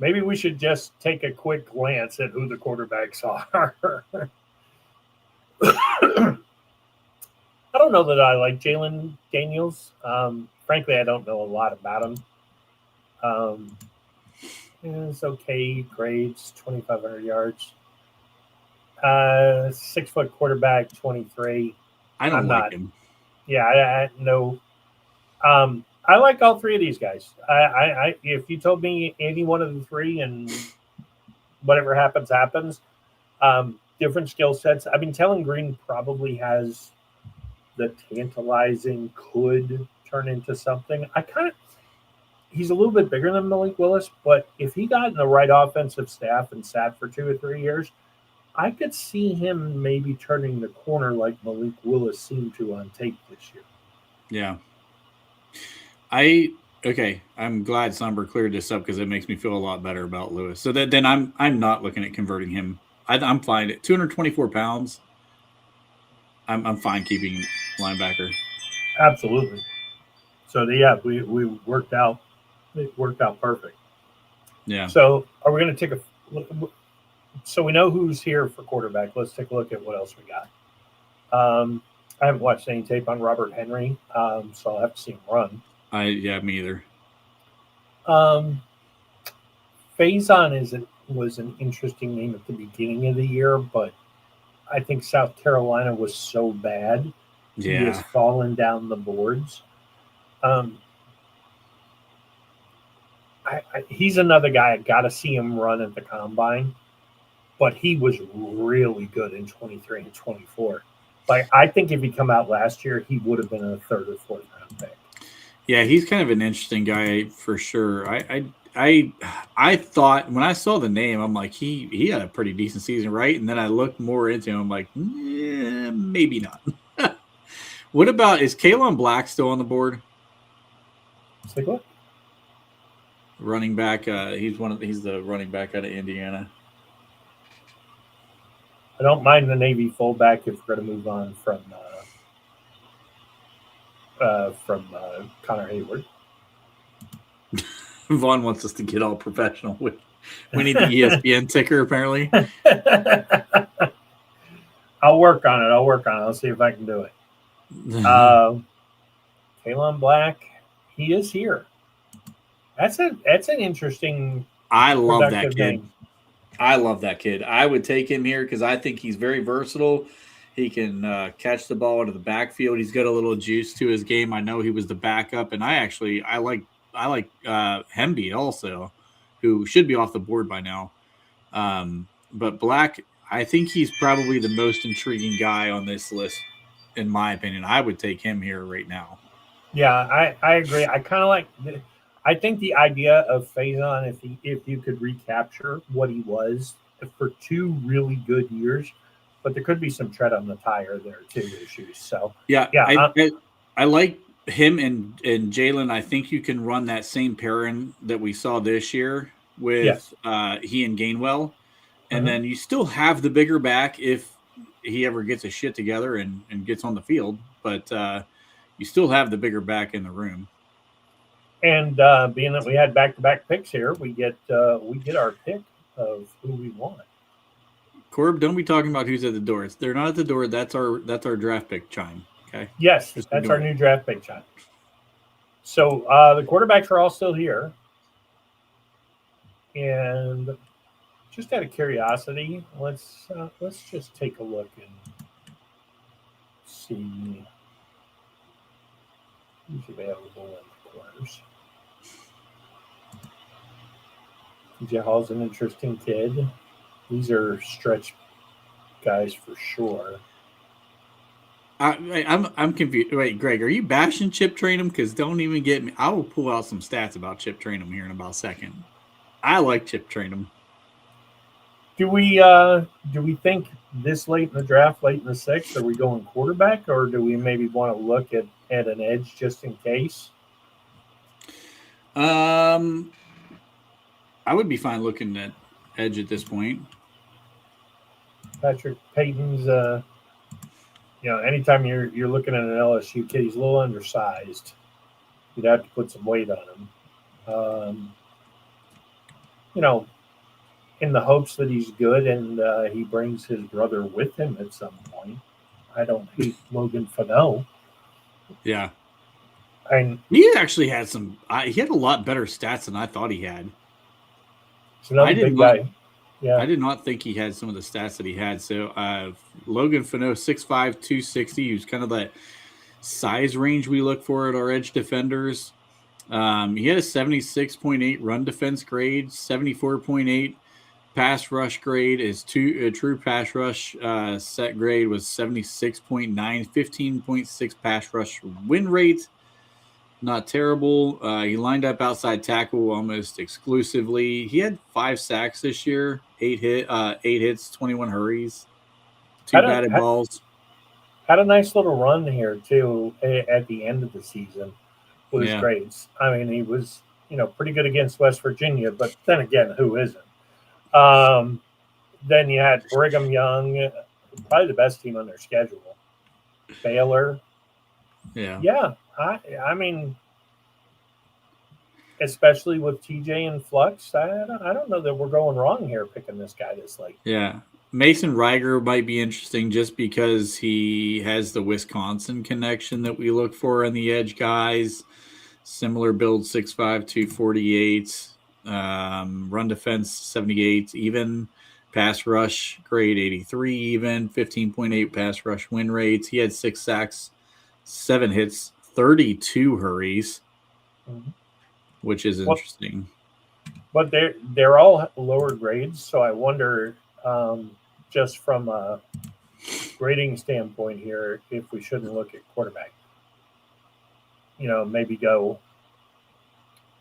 Maybe we should just take a quick glance at who the quarterbacks are. I don't know that I like Jalen Daniels. Frankly, I don't know a lot about him. It's okay grades, 2,500 yards. 6 foot quarterback, 23. I don't like him. Yeah, I know. I like all three of these guys. I if you told me any one of the three and whatever happens. Different skill sets. I mean, Tellen Green probably has the tantalizing could turn into something. He's a little bit bigger than Malik Willis, but if he got in the right offensive staff and sat for 2 or 3 years, I could see him maybe turning the corner like Malik Willis seemed to on tape this year. Yeah. I'm glad Somber cleared this up because it makes me feel a lot better about Lewis. So then I'm not looking at converting him. I'm fine at 224 pounds. I'm fine keeping linebacker. Absolutely. So yeah, we worked out. It worked out perfect. Yeah. So are we going to take a? So we know who's here for quarterback. Let's take a look at what else we got. I haven't watched any tape on Robert Henry, so I'll have to see him run. Me either. Faison was an interesting name at the beginning of the year, but I think South Carolina was so bad. Yeah. He has fallen down the boards. He's another guy. I got to see him run at the combine, but he was really good in 23 and 24. Like, I think if he come out last year, he would have been a 3rd or 4th round pick. Yeah, he's kind of an interesting guy for sure. I thought when I saw the name, I'm like, he had a pretty decent season, right? And then I looked more into him, I'm like, maybe not. What about, is Kalen Black still on the board? Let's take a look. Running back, he's the running back out of Indiana. I don't mind the Navy fullback if we're going to move on from Connor Hayward. Vaughn wants us to get all professional. We need the ESPN ticker, apparently. I'll work on it. I'll see if I can do it. Kalen Black, he is here. That's an interesting. I love that kid. name. I love that kid. I would take him here because I think he's very versatile. He can catch the ball into the backfield. He's got a little juice to his game. I know he was the backup, and I like Hemby also, who should be off the board by now. But Black, I think he's probably the most intriguing guy on this list, in my opinion. I would take him here right now. Yeah, I agree. I kind of like. I think the idea of Faison, if you could recapture what he was for 2 really good years, but there could be some tread on the tire there too issues. So yeah. I like him and Jalen. I think you can run that same pairing that we saw this year with he and Gainwell, and then you still have the bigger back if he ever gets his shit together and gets on the field, but you still have the bigger back in the room. And being that we had back-to-back picks here, we get our pick of who we want. Corb, don't be talking about who's at the door. They're not at the door. That's our draft pick chime. Okay. Yes, that's our new draft pick chime. So the quarterbacks are all still here, and just out of curiosity, let's just take a look and see who's available in the corners. DJ Hall's an interesting kid. These are stretch guys for sure. I'm confused. Wait, Greg, are you bashing Chip Trainum? Because don't even get me. I will pull out some stats about Chip Trainum here in about a second. I like Chip Trainum. Do we think this late in the draft, late in the 6th, are we going quarterback, or do we maybe want to look at an edge just in case? I would be fine looking at edge at this point. Patrick Payton's, anytime you're looking at an LSU kid, he's a little undersized. You'd have to put some weight on him. In the hopes that he's good and he brings his brother with him at some point. I don't hate Logan Fano. Yeah. And he actually had he had a lot better stats than I thought he had. He's another big guy. Yeah. I did not think he had some of the stats that he had. So Logan Fano, 6'5", 260. He was kind of that size range we look for at our edge defenders. He had a 76.8 run defense grade, 74.8 pass rush grade. His true pass rush set grade was 76.9, 15.6 pass rush win rate. Not terrible. He lined up outside tackle almost exclusively. He had 5 sacks this year, 8 hits, 21 hurries, 2 batted balls. Had a nice little run here too at the end of the season with his grades. I mean, he was pretty good against West Virginia, but then again, who isn't? Then you had Brigham Young, probably the best team on their schedule. Baylor. Yeah. I mean, especially with TJ and Flux, I don't know that we're going wrong here picking this guy this late. Yeah. Mason Reiger might be interesting just because he has the Wisconsin connection that we look for on the edge guys. Similar build, 6'5", 248. Run defense, 78. Even pass rush, grade 83 even. 15.8 pass rush win rates. He had 6 sacks, 7 hits, 32 hurries, which is interesting. But they're all lower grades, so I wonder, just from a grading standpoint here, if we shouldn't look at quarterback. Maybe go.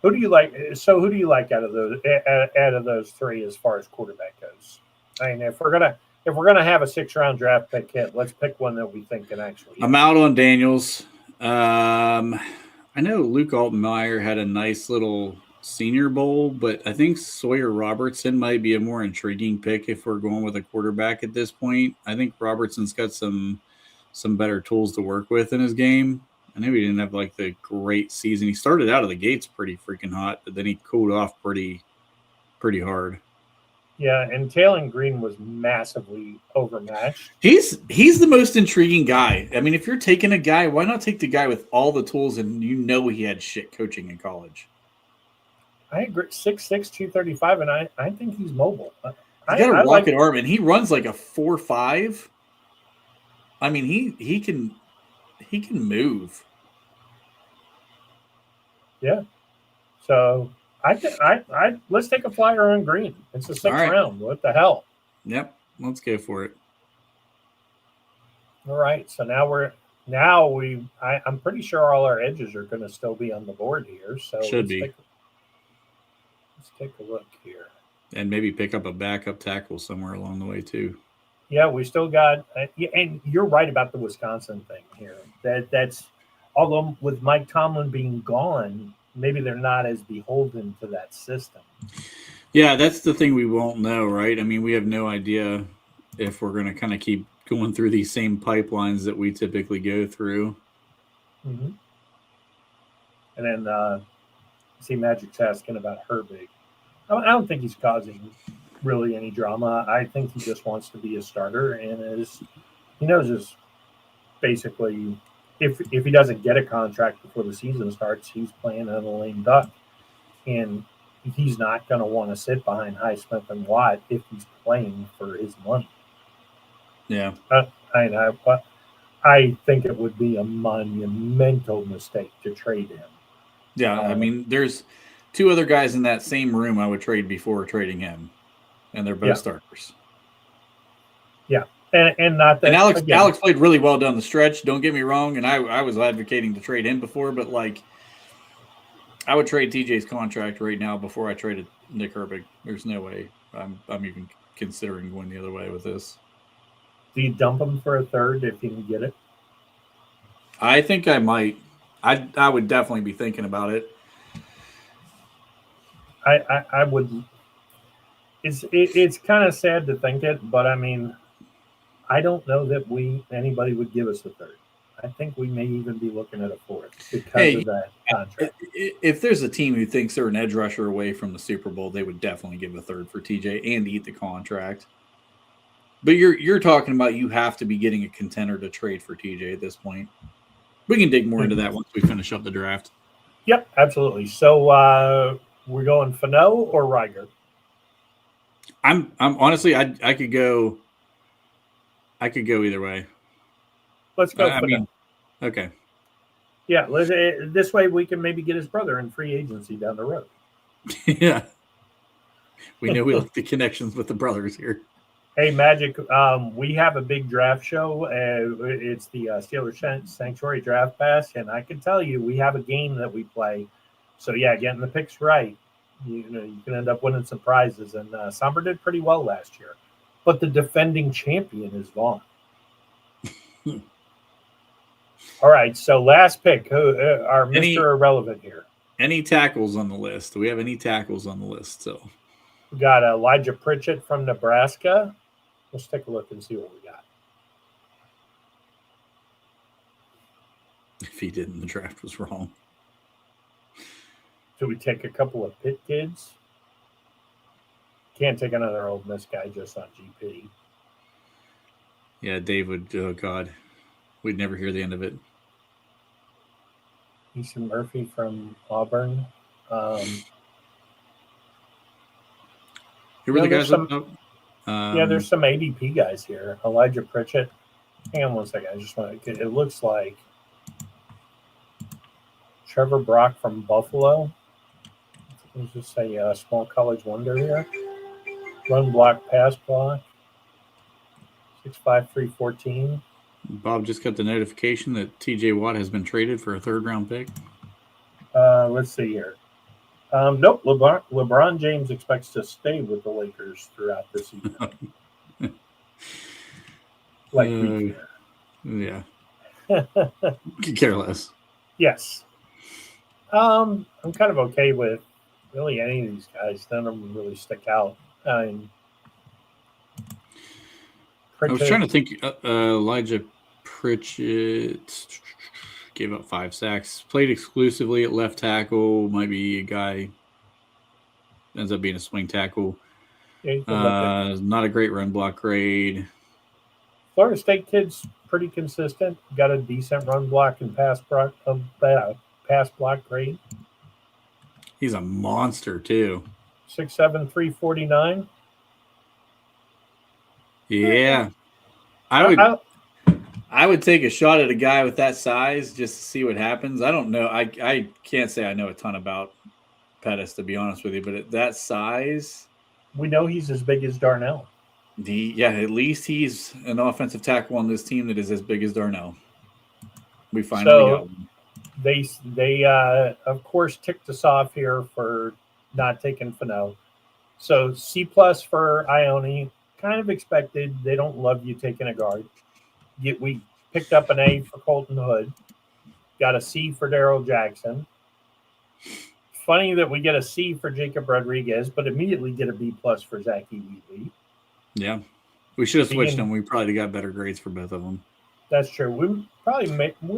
Who do you like? So who do you like out of those three as far as quarterback goes? I mean, if we're gonna have a 6th-round draft pick hit, let's pick one that we think can actually. I'm out on Daniels. I know Luke Altmaier had a nice little Senior Bowl, but I think Sawyer Robertson might be a more intriguing pick if we're going with a quarterback at this point. I think Robertson's got some better tools to work with in his game. I know he didn't have like the great season. He started out of the gates pretty freaking hot, but then he cooled off pretty hard. Yeah, and Taylor Green was massively overmatched. He's the most intriguing guy. I mean, if you're taking a guy, why not take the guy with all the tools and you know he had shit coaching in college? I agree. 6'6", 235, and I think he's mobile. He's got a rocket arm, and he runs like a 4.5. I mean, he can move. Yeah. So I let's take a flyer on Green. It's the 6th right. round. What the hell? Yep, let's go for it. All right. So I'm pretty sure all our edges are going to still be on the board here. So Should be. Let's take a look here. And maybe pick up a backup tackle somewhere along the way too. Yeah, we still got, and you're right about the Wisconsin thing here. That's although with Mike Tomlin being gone, maybe they're not as beholden to that system. Yeah, that's the thing we won't know, right? I mean, we have no idea if we're going to kind of keep going through these same pipelines that we typically go through. Mm-hmm. And then, see, Magic's asking about Herbig. I don't think he's causing really any drama. I think he just wants to be a starter, and he knows is basically if he doesn't get a contract before the season starts, he's playing on a lame duck, and he's not going to want to sit behind Highsmith and Watt if he's playing for his money. Yeah, I think it would be a monumental mistake to trade him. Yeah, I mean, there's 2 other guys in that same room I would trade before trading him, and they're both starters. Yeah, and not that. And Alex played really well down the stretch. Don't get me wrong, and I was advocating to trade him before, but like, I would trade TJ's contract right now before I traded Nick Herbig. There's no way I'm even considering going the other way with this. Do you dump him for a 3rd if you can get it? I think I might. I would definitely be thinking about it. I would. It's kind of sad to think it, but I mean, I don't know that anybody would give us a 3rd. I think we may even be looking at a 4th because of that contract. If there's a team who thinks they're an edge rusher away from the Super Bowl, they would definitely give a 3rd for TJ and eat the contract. But you're talking about you have to be getting a contender to trade for TJ at this point. We can dig more into that once we finish up the draft. Yep, absolutely. So we're going Fano or Riger? I'm honestly I could go either way. Let's go Fano. Okay. Yeah, this way we can maybe get his brother in free agency down the road. Yeah. We know we like the connections with the brothers here. Hey, Magic, we have a big draft show. It's the Steelers Sanctuary Draft Pass, and I can tell you we have a game that we play. So, yeah, getting the picks right, you can end up winning some prizes. And Somber did pretty well last year. But the defending champion is Vaughn. All right, so last pick, our Mr. Irrelevant here. Any tackles on the list? Do we have any tackles on the list still? We got Elijah Pritchett from Nebraska. Let's take a look and see what we got. If he did in the draft was wrong. Do we take a couple of Pitt kids? Can't take another Ole Miss guy just on GP. Yeah, Dave would, oh God. We'd never hear the end of it. Easton Murphy from Auburn. Who were the guys? There's some ADP guys here. Elijah Pritchett. Hang on one second. I just want to. It looks like Trevor Brock from Buffalo. Let's just say a small college wonder here. Run block, pass block. 6'5", 314. Bob just got the notification that TJ Watt has been traded for a 3rd round pick. Let's see here. Nope. LeBron James expects to stay with the Lakers throughout the season. Like we Yeah. care. Could care less. Yes. I'm kind of okay with really any of these guys. None of them really stick out. I mean, I was trying to think. Elijah Pritchett gave up 5 sacks. Played exclusively at left tackle. Might be a guy. Ends up being a swing tackle. Not a great run block grade. Florida State kid's pretty consistent. Got a decent run block and pass block grade. He's a monster too. 6'7", 349. Yeah, I would take a shot at a guy with that size just to see what happens. I don't know. I can't say I know a ton about Pettis, to be honest with you, but at that size, we know he's as big as Darnell. At least he's an offensive tackle on this team that is as big as Darnell. We finally got one. They of course ticked us off here for not taking Fano. So C+ for Ione, kind of expected. They don't love you taking a guard. We picked up an A for Colton Hood. Got a C for Daryl Jackson. Funny that we get a C for Jacob Rodriguez, but immediately get a B+ for Zachy Wheatley. Yeah, we should have switched them. We probably got better grades for both of them. That's true. We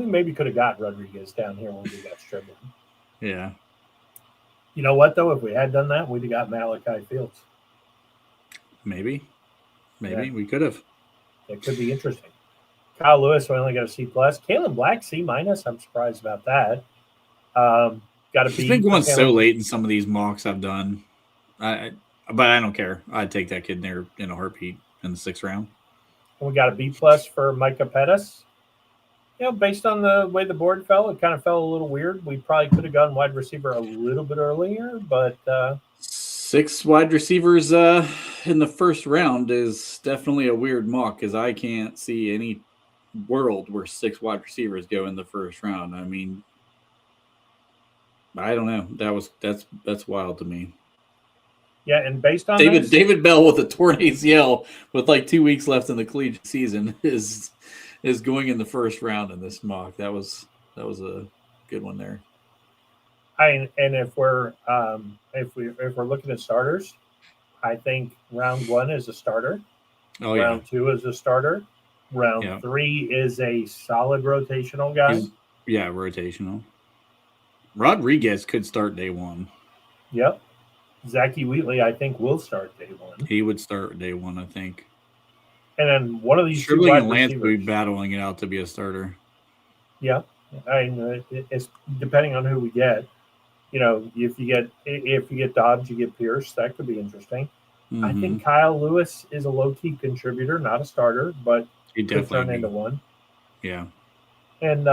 maybe could have got Rodriguez down here when we got Striblin. Yeah. You know what, though? If we had done that, we'd have got Malachi Fields. Maybe Yeah. we could have. It could be interesting. Kyle Lewis, we only got a C+. Kalen Black, C-. I'm surprised about that. Got to be. He's been going so late in some of these mocks I've done. But I don't care. I'd take that kid there in a heartbeat in the 6th round. We got a B+ for Micah Pettis. Based on the way the board fell, it kind of fell a little weird. We probably could have gone wide receiver a little bit earlier, but 6 wide receivers in the 1st round is definitely a weird mock because I can't see any world where 6 wide receivers go in the 1st round. I mean, I don't know. That's wild to me. yeah, and based on David Bell with a torn ACL with like 2 weeks left in the collegiate season is going in the 1st round in this mock. That was a good one there. And if we're looking at starters, I think round 1 is a starter. Oh yeah. Round 2 is a starter. Round 3 is a solid rotational guy. Rotational. Rodriguez could start day 1. Yep. Zachy Wheatley, I think, will start day 1. He would start day 1, I think. And then one of these two Stribling wide and Lance would be receivers. battling it out to be a starter. Yeah, it's depending on who we get. If you get Dobbs, you get Pierce. That could be interesting. Mm-hmm. I think Kyle Lewis is a low-key contributor, not a starter, but He could turn definitely into one. Yeah. And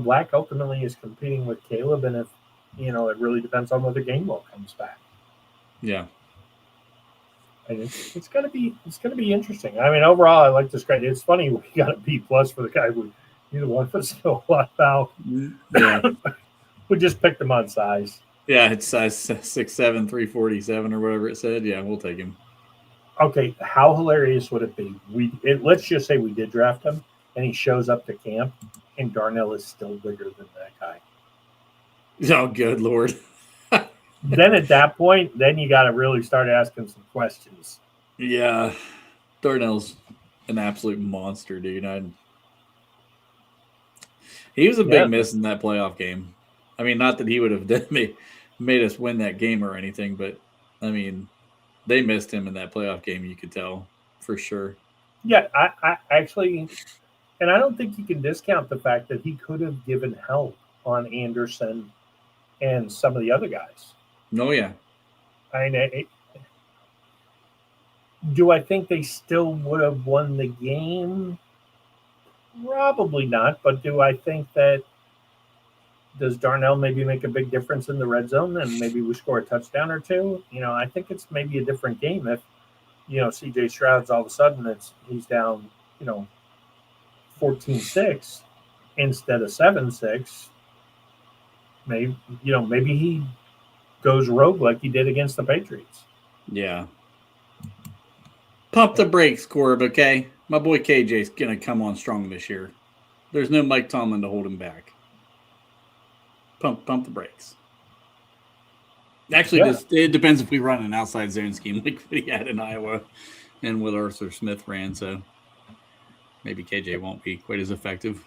Black ultimately is competing with Caleb, and if it really depends on whether Gainwell comes back. Yeah. And it's gonna be interesting. I mean, overall, I like this grade. It's funny we got a B+ for the guy who neither one of us know a lot about. Yeah. We just picked him on size. Yeah, it's size 6'7", 347 or whatever it said. Yeah, we'll take him. Okay, how hilarious would it be? Let's just say we did draft him, and he shows up to camp, and Darnell is still bigger than that guy. Oh, good Lord. Then at that point, then you got to really start asking some questions. Yeah. Darnell's an absolute monster, dude. He was a big miss in that playoff game. I mean, not that he would have made us win that game or anything, but, I mean, they missed him in that playoff game, you could tell, for sure. Yeah, I actually – and I don't think you can discount the fact that he could have given help on Anderson and some of the other guys. Oh, yeah. Do I think they still would have won the game? Probably not. But do I think that does Darnell maybe make a big difference in the red zone and maybe we score a touchdown or two? I think it's maybe a different game if, C.J. Stroud's all of a sudden he's down, 14-6 instead of 7-6. Maybe he goes rogue like he did against the Patriots. Yeah. Pump the brakes, Corb, okay? My boy KJ's going to come on strong this year. There's no Mike Tomlin to hold him back. Pump the brakes. Actually, it depends if we run an outside zone scheme like what he had in Iowa and what Arthur Smith ran, so maybe KJ won't be quite as effective.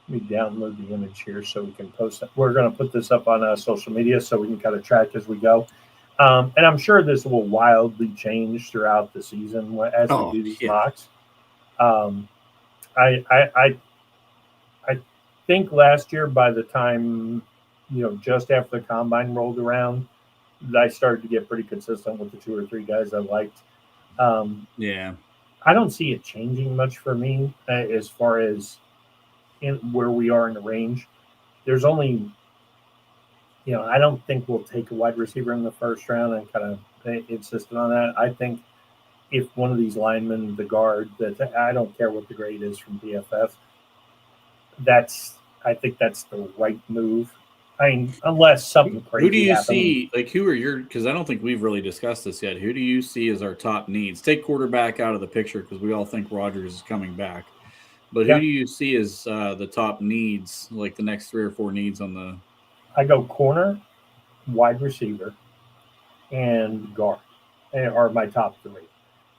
Let me download the image here so we can post it. We're going to put this up on social media so we can kind of track as we go. And I'm sure this will wildly change throughout the season as we do these mocks. I think last year, by the time, just after the combine rolled around, I started to get pretty consistent with the 2 or 3 guys I liked. Yeah. I don't see it changing much for me as far as where we are in the range. There's only, I don't think we'll take a wide receiver in the first round and kind of insisted on that. I think if one of these linemen, the guard, that I don't care what the grade is from PFF, I think that's the right move. I mean, unless something crazy. Who do you happens. see? Like, who are your? Because I don't think we've really discussed this yet. Who do you see as our top needs? Take quarterback out of the picture because we all think Rodgers is coming back. But who do you see as the top needs? Like the next 3 or 4 needs on the. I go corner, wide receiver, and guard are my top 3.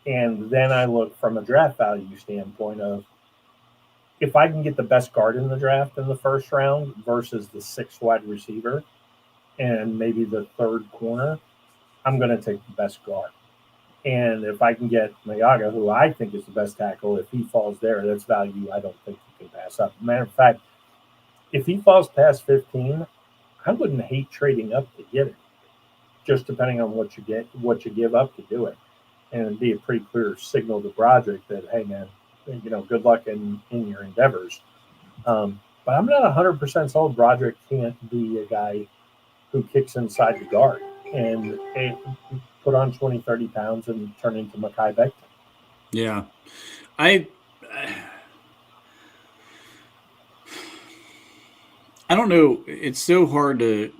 And then I look from a draft value standpoint of if I can get the best guard in the draft in the first round versus the 6th wide receiver and maybe the 3rd corner, I'm going to take the best guard. And if I can get Mayaga, who I think is the best tackle, if he falls there, that's value I don't think you can pass up. Matter of fact, if he falls past 15, I wouldn't hate trading up to get it, just depending on what you give up to do it. And it'd be a pretty clear signal to Broderick that, hey, man, good luck in your endeavors. But I'm not 100% sold Broderick can't be a guy who kicks inside the guard and put on 20, 30 pounds and turn into Mekhi Becton. Yeah. I don't know. It's so hard to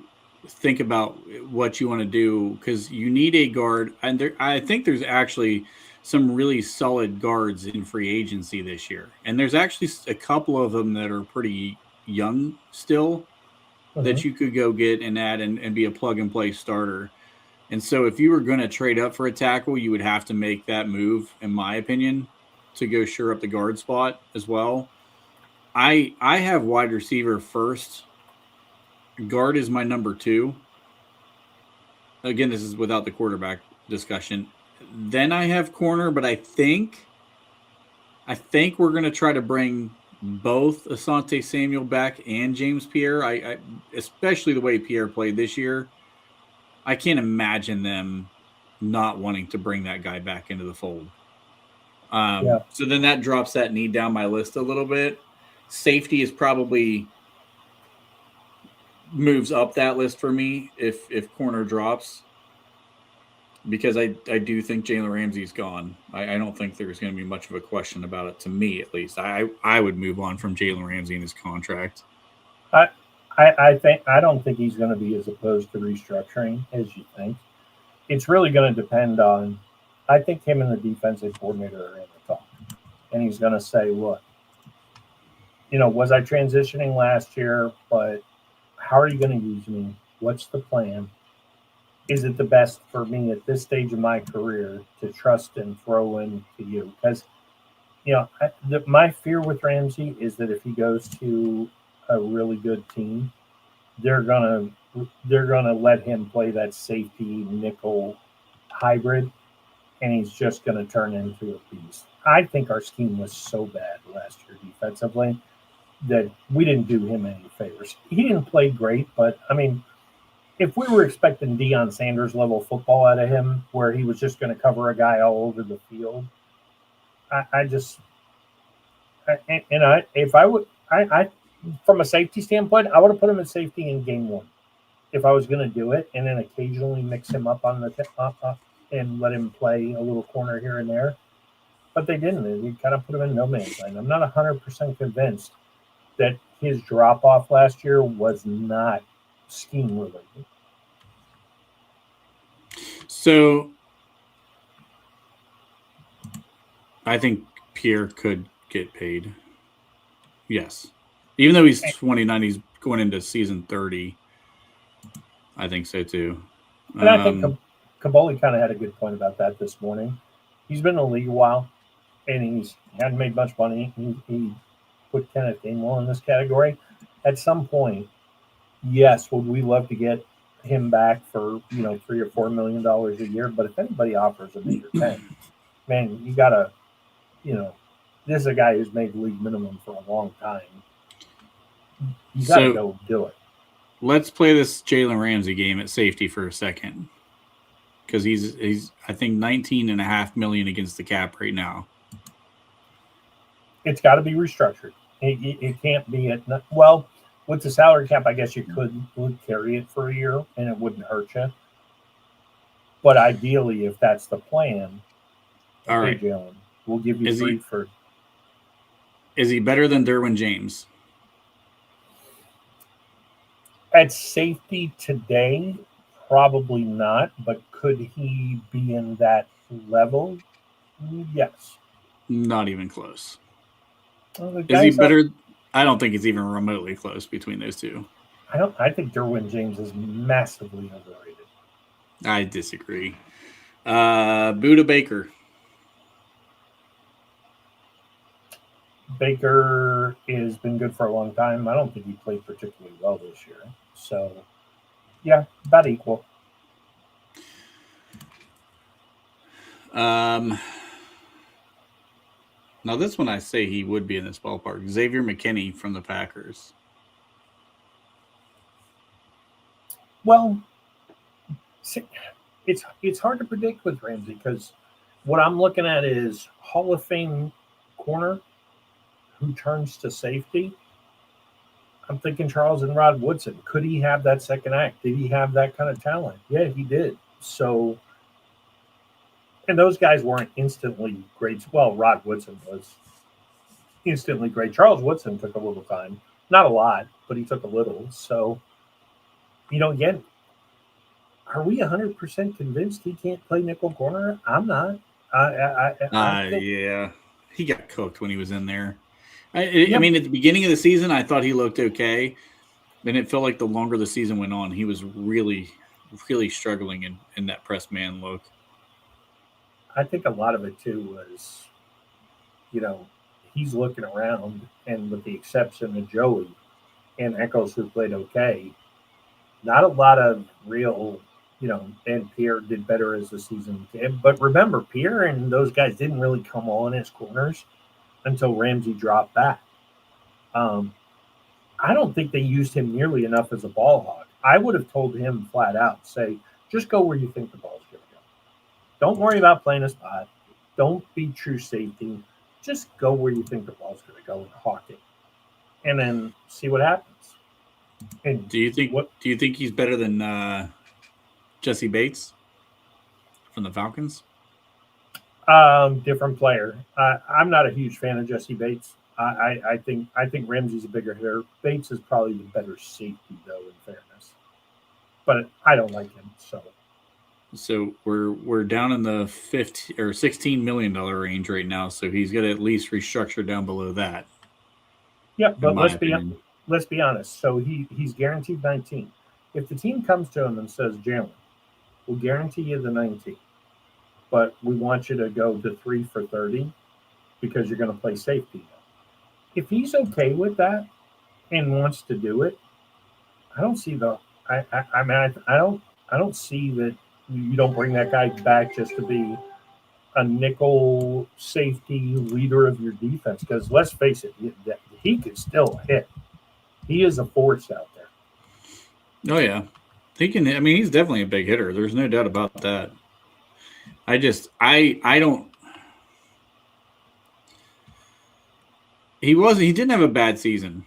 think about what you want to do because you need a guard. And I think there's actually some really solid guards in free agency this year. And there's actually a couple of them that are pretty young still that you could go get and add and be a plug-and-play starter. And so if you were going to trade up for a tackle, you would have to make that move, in my opinion, to go shore up the guard spot as well. I have wide receiver first. Guard is my number 2. Again, this is without the quarterback discussion. Then I have corner, but I think we're going to try to bring both Asante Samuel back and James Pierre. I especially the way Pierre played this year. I can't imagine them not wanting to bring that guy back into the fold. So then that drops that need down my list a little bit. Safety is probably moves up that list for me if corner drops. Because I do think Jalen Ramsey's gone. I don't think there's going to be much of a question about it, to me at least. I would move on from Jalen Ramsey and his contract. I don't think he's going to be as opposed to restructuring as you think. It's really going to depend on, I think him and the defensive coordinator are in the talk. And he's going to say, look, was I transitioning last year, but how are you going to use me? What's the plan? Is it the best for me at this stage of my career to trust and throw in to you? Because, my fear with Ramsey is that if he goes to a really good team, they're gonna let him play that safety nickel hybrid, and he's just gonna turn into a beast. I think our scheme was so bad last year defensively that we didn't do him any favors. He didn't play great, but I mean, if we were expecting Deion Sanders level football out of him, where he was just going to cover a guy all over the field, from a safety standpoint, I would have put him at safety in game 1 if I was going to do it, and then occasionally mix him up on the and let him play a little corner here and there. But they didn't. They kind of put him in no man's land. I'm not 100% convinced that his drop off last year was not scheme related. So I think Pierre could get paid. Yes. Even though he's 29, he's going into season 30. I think so too. And I think Caboli kind of had a good point about that this morning. He's been in the league a while, and he hadn't made much money. He put Kenneth Gainwell in this category. At some point, yes, would we love to get him back for $3 or $4 million a year? But if anybody offers $8 or $10, man, you gotta, this is a guy who's made league minimum for a long time. You gotta go do it. Let's play this Jalen Ramsey game at safety for a second, because he's I think $19.5 million against the cap right now. It's got to be restructured. It can't be with the salary cap. I guess you would carry it for a year and it wouldn't hurt you. But ideally, if that's the plan, all right, Jalen, we'll give you free for. Is he better than Derwin James? At safety today, probably not, but could he be in that level? Yes. Not even close. Well, is he better? I don't think it's even remotely close between those two. I think Derwin James is massively overrated. I disagree. Buda Baker. Baker has been good for a long time. I don't think he played particularly well this year. So, yeah, about equal. Now, this one I say he would be in this ballpark. Xavier McKinney from the Packers. Well, it's hard to predict with Ramsey because what I'm looking at is Hall of Fame corner who turns to safety. I'm thinking Charles and Rod Woodson. Could he have that second act? Did he have that kind of talent? Yeah, he did. So, and those guys weren't instantly great. Well, Rod Woodson was instantly great. Charles Woodson took a little time. Not a lot, but he took a little. So, again, are we 100% convinced he can't play nickel corner? I'm not. Yeah. He got cooked when he was in there. I mean, at the beginning of the season, I thought he looked okay. Then it felt like the longer the season went on, he was really, really struggling in that press man look. I think a lot of it, too, was, he's looking around, and with the exception of Joey and Echols, who played okay, not a lot of real, and Pierre did better as the season came. But remember, Pierre and those guys didn't really come on as corners until Ramsey dropped back. I don't think they used him nearly enough as a ball hog. I would have told him flat out, say, just go where you think the ball's going to go. Don't worry about playing a spot. Don't be true safety. Just go where you think the ball's going to go and hawk it. And then see what happens. And do you think he's better than Jesse Bates from the Falcons? Different player. I'm not a huge fan of Jesse Bates. I think Ramsey's a bigger hitter. Bates is probably the better safety, though, in fairness. But I don't like him. So we're down in the $16 million range right now. So he's got to at least restructure down below that. Yeah, but let's be honest. So he's guaranteed 19. If the team comes to him and says, Jalen, we'll guarantee you the 19. But we want you to go to 3 for 30 because you're going to play safety. If he's okay with that and wants to do it, I don't see I don't see that you don't bring that guy back just to be a nickel safety leader of your defense. Because let's face it, he can still hit. He is a force out there. Oh yeah, he can. I mean, he's definitely a big hitter. There's no doubt about that. I don't. He didn't have a bad season.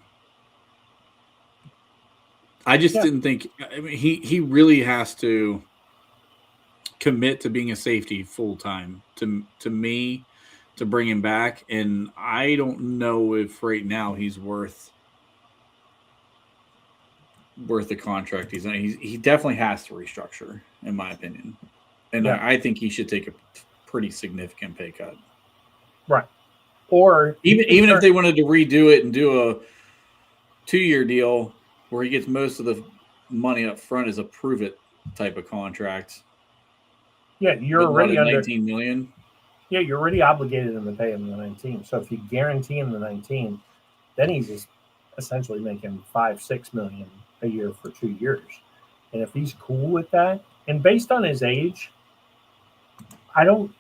I just didn't think. I mean, he really has to commit to being a safety full time to me to bring him back, and I don't know if right now he's worth the contract he's on. He definitely has to restructure, in my opinion. And Yeah. I think he should take a pretty significant pay cut. Right. Or Even if they wanted to redo it and do a 2-year deal where he gets most of the money up front as a prove it type of contract. yeah, you're but not already at under. 19 million. Yeah, you're already obligated him to pay him the 19. So if you guarantee him the 19, then he's just essentially making $5-6 million a year for 2 years. And if he's cool with that, and based on his age, I don't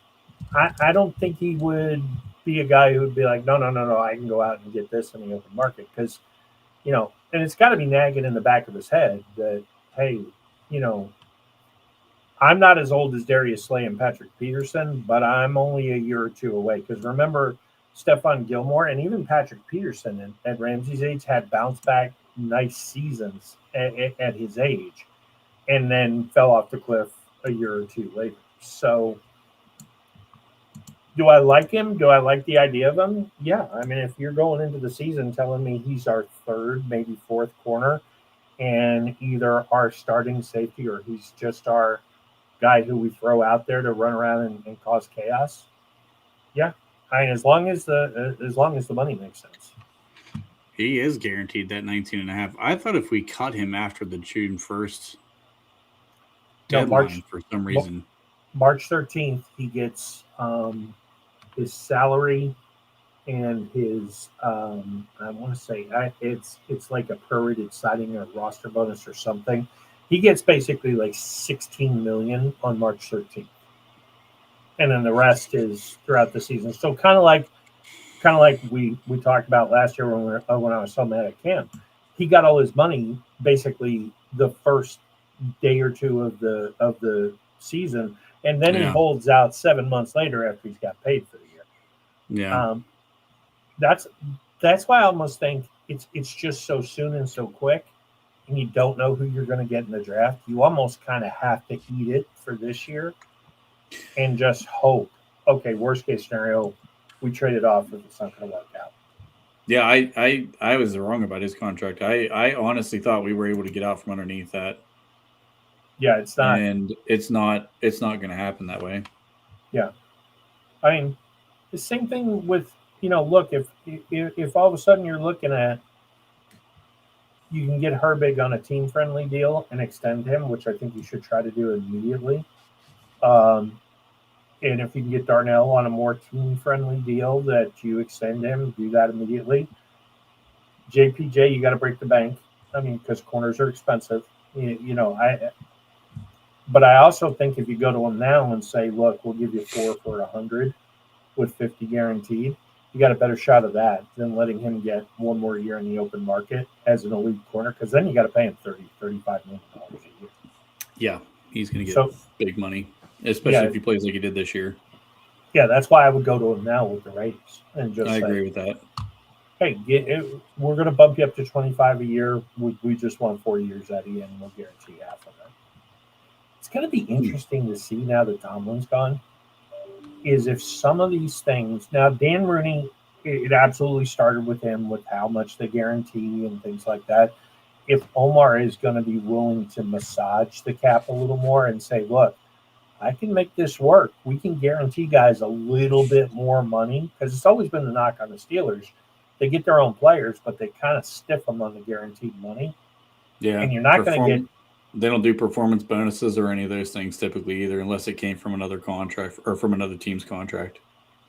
think he would be a guy who would be like, no, I can go out and get this in the open market because, and it's got to be nagging in the back of his head that, hey, I'm not as old as Darius Slay and Patrick Peterson, but I'm only a year or two away. Because remember, Stephon Gilmore and even Patrick Peterson at Ramsey's age had bounce back nice seasons at his age and then fell off the cliff a year or two later. So do I like him? Do I like the idea of him? Yeah. I mean, if you're going into the season telling me he's our third, maybe fourth corner and either our starting safety or he's just our guy who we throw out there to run around and cause chaos. Yeah, I mean, as long as the money makes sense. He is guaranteed that 19.5. I thought if we cut him after the June 1st deadline for some reason, March 13th, he gets his salary and his I want to say it's like a prorated signing or roster bonus or something. He gets basically like $16 million on March 13th, and then the rest is throughout the season. So kind of like we talked about last year when I was so mad at Cam, he got all his money basically the first day or two of the season, and then he holds out 7 months later after he's got paid for the year. Yeah, that's why I almost think it's just so soon and so quick. And you don't know who you're going to get in the draft, you almost kind of have to eat it for this year and just hope, okay, worst case scenario, we trade it off if it's not going to work out. Yeah, I was wrong about his contract. I honestly thought we were able to get out from underneath that. Yeah, it's not. And it's not going to happen that way. Yeah. I mean, the same thing with, look, if all of a sudden you're looking at, you can get Herbig on a team-friendly deal and extend him, which I think you should try to do immediately. And if you can get Darnell on a more team-friendly deal that you extend him, do that immediately. JPJ, you got to break the bank. I mean, because corners are expensive. But I also think if you go to him now and say, look, we'll give you 4 for 100 with 50 guaranteed, you got a better shot of that than letting him get one more year in the open market as an elite corner, because then you got to pay him $35 million a year. Yeah, he's going to get big money, especially if he plays like he did this year. Yeah, that's why I would go to him now with the Raiders and just I agree with that. Hey, we're going to bump you up to 25 a year. We just want 4 years out of you, and we'll guarantee half of it. It's going to be interesting to see now that Tomlin's gone. Is if some of these things now, Dan Rooney, it absolutely started with him with how much they guarantee and things like that. If Omar is going to be willing to massage the cap a little more and say, look, I can make this work. We can guarantee guys a little bit more money, because it's always been the knock on the Steelers. They get their own players, but they kind of stiff them on the guaranteed money. Yeah. And you're not going to get. They don't do performance bonuses or any of those things typically either, unless it came from another contract or from another team's contract.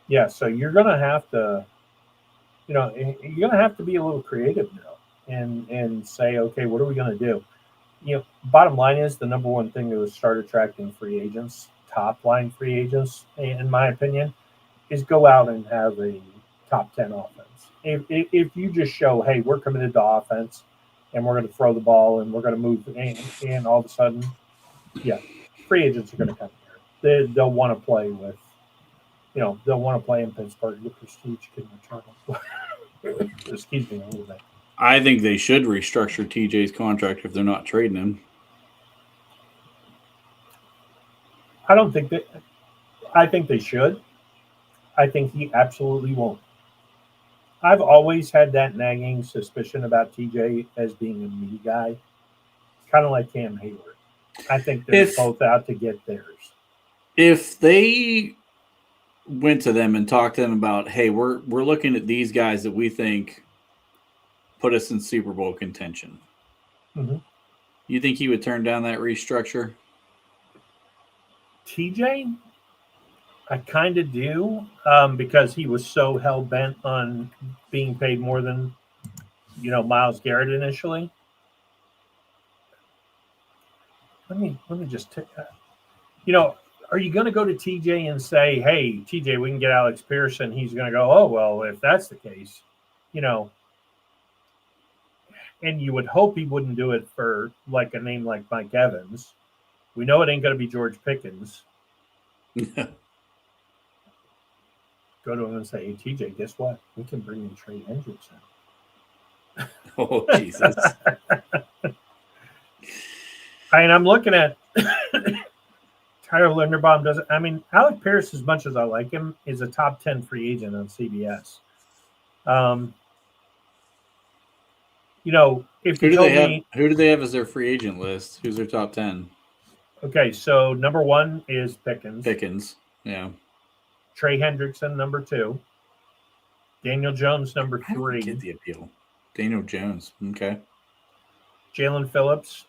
Yeah, so you're going to have to, you're going to have to be a little creative now and say, okay, what are we going to do? Bottom line is the number one thing to start attracting free agents, top line free agents, in my opinion, is go out and have a top 10 offense. If you just show, hey, we're committed to offense, and we're going to throw the ball, and we're going to move, and all of a sudden, yeah, free agents are going to come here. They'll want to play with, they'll want to play in Pittsburgh. The prestige can return. Excuse me a little bit. I think they should restructure TJ's contract if they're not trading him. I don't think that. I think they should. I think he absolutely won't. I've always had that nagging suspicion about TJ as being a me guy, kind of like Cam Hayward. I think they're both out to get theirs. If they went to them and talked to them about, hey, we're looking at these guys that we think put us in Super Bowl contention. Mhm. You think he would turn down that restructure? TJ, I kind of do, because he was so hell bent on being paid more than Myles Garrett initially. Let me just take that. Are you going to go to TJ and say, "Hey, TJ, we can get Alex Pearson"? He's going to go, "Oh well, if that's the case, And you would hope he wouldn't do it for like a name like Mike Evans. We know it ain't going to be George Pickens. Go to him and say, "Hey, TJ, guess what? We can bring in Trey Hendrickson." Oh, Jesus. I'm looking at Tyler Linderbaum. Alec Pierce, as much as I like him, is a top 10 free agent on CBS. If Who you do told they have? me, Who do they have as their free agent list? Who's their top 10? okay, so number 1 is Pickens. Yeah. Trey Hendrickson, number 2. Daniel Jones, number I don't 3. get the appeal. Daniel Jones. Okay. Jalen Phillips,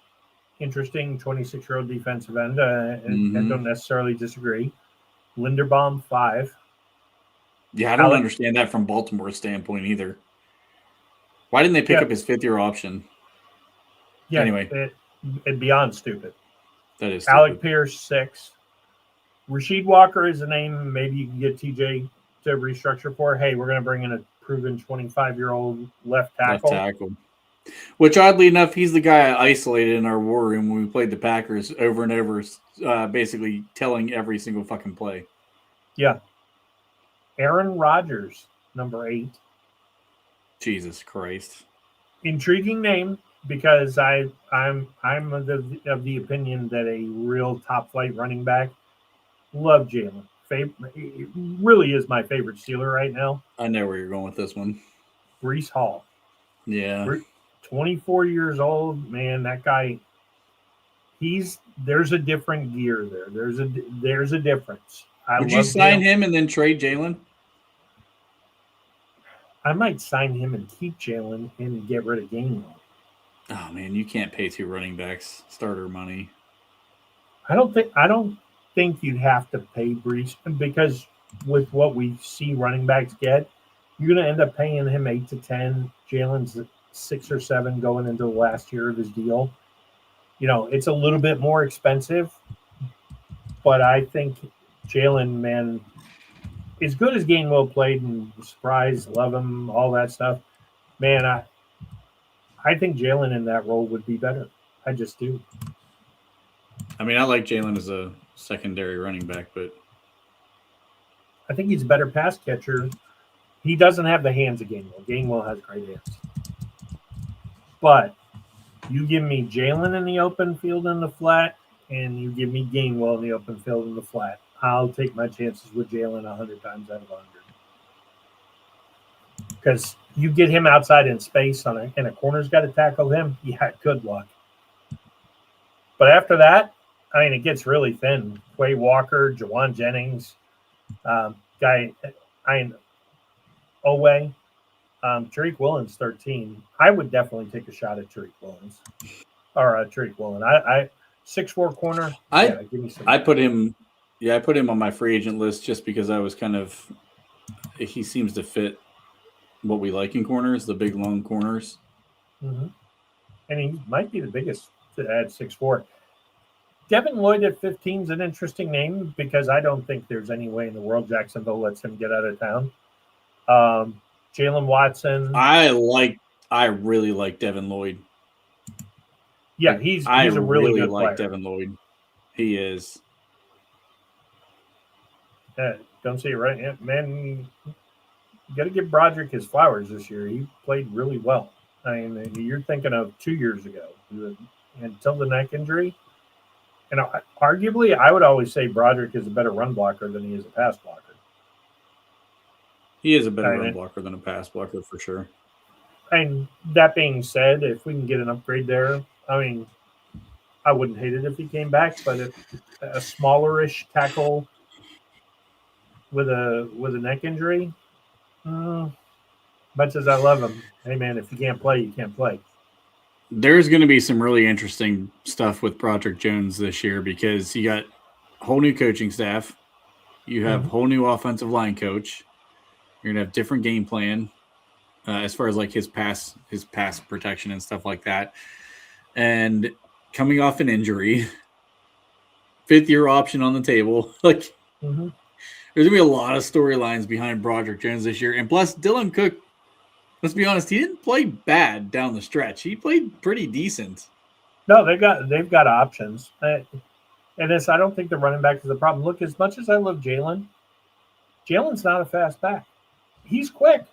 interesting 26-year-old defensive end. I don't necessarily disagree. Linderbaum, 5. Yeah, I don't understand that from Baltimore's standpoint either. Why didn't they pick up his 5th-year option? Yeah, anyway, it's beyond stupid. That is stupid. Alec Pierce, 6. Rasheed Walker is a name maybe you can get TJ to restructure for. Hey, we're going to bring in a proven 25-year-old left tackle. Which, oddly enough, he's the guy I isolated in our war room when we played the Packers over and over, basically telling every single fucking play. Yeah. Aaron Rodgers, number 8. Jesus Christ. Intriguing name because I'm of the opinion that a real top flight running back. Love Jalen. It really is my favorite Steeler right now. I know where you're going with this one. Breece Hall. Yeah. 24 years old, man. That guy. There's a different gear there. There's a difference. Would you sign him and then trade Jalen? I might sign him and keep Jalen and get rid of Gainwell. Oh man, you can't pay 2 running backs starter money. I don't think you'd have to pay Breece because with what we see running backs get, you're going to end up paying him 8 to 10. Jalen's 6 or 7 going into the last year of his deal. It's a little bit more expensive, but I think Jalen, man, as good as Gainwell played and surprise, love him, all that stuff, man, I think Jalen in that role would be better. I just do. I mean, I like Jalen as a secondary running back, but I think he's a better pass catcher. He doesn't have the hands of Gainwell. Gainwell has great hands. But you give me Jalen in the open field in the flat, and you give me Gainwell in the open field in the flat. I'll take my chances with Jalen 100 times out of 100. Because you get him outside in space and a corner's got to tackle him, yeah, good luck. But after that, it gets really thin. Quay Walker, Jawan Jennings, Owe, Tariq Woolen's 13. I would definitely take a shot at Tariq Woolen's. Or Tariq Woolen. 6'4" corner. Give me some. I put him on my free agent list just because I was he seems to fit what we like in corners, the big long corners. Mm-hmm. And he might be the biggest to add 6'4". Devin Lloyd at 15 is an interesting name because I don't think there's any way in the world Jacksonville lets him get out of town. Jalen Watson. I really like Devin Lloyd. Yeah, he's a really good player. Devin Lloyd. He is. Don't see it right yet. Man, you got to give Broderick his flowers this year. He played really well. You're thinking of 2 years ago until the neck injury. And arguably, I would always say Broderick is a better run blocker than he is a pass blocker. He is a better run blocker than a pass blocker for sure. And that being said, if we can get an upgrade there, I I wouldn't hate it if he came back, but if a smallerish tackle with a neck injury, much as I love him, hey man, if you can't play, you can't play. There's going to be some really interesting stuff with Broderick Jones this year because you got a whole new coaching staff. You have a whole new offensive line coach. You're going to have different game plan as far as like his pass protection and stuff like that. And coming off an injury, 5th-year option on the table. Like, there's going to be a lot of storylines behind Broderick Jones this year. And plus, Dylan Cook, let's be honest, he didn't play bad down the stretch. He played pretty decent. No, they've got options. And I don't think the running back is the problem. Look, as much as I love Jalen's not a fast back. He's quick.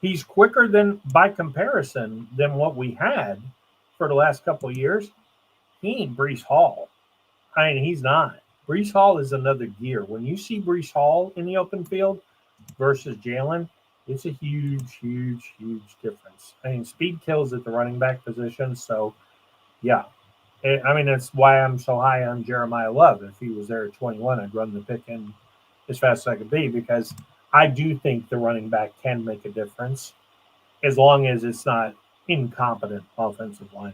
He's quicker than, by comparison, than what we had for the last couple of years. He ain't Breece Hall. I mean, he's not. Breece Hall is another gear. When you see Breece Hall in the open field versus Jalen, it's a huge, huge, huge difference. I mean, speed kills at the running back position. So, yeah. I mean, that's why I'm so high on Jeremiah Love. If he was there at 21, I'd run the pick in as fast as I could be because I do think the running back can make a difference as long as it's not incompetent offensive line.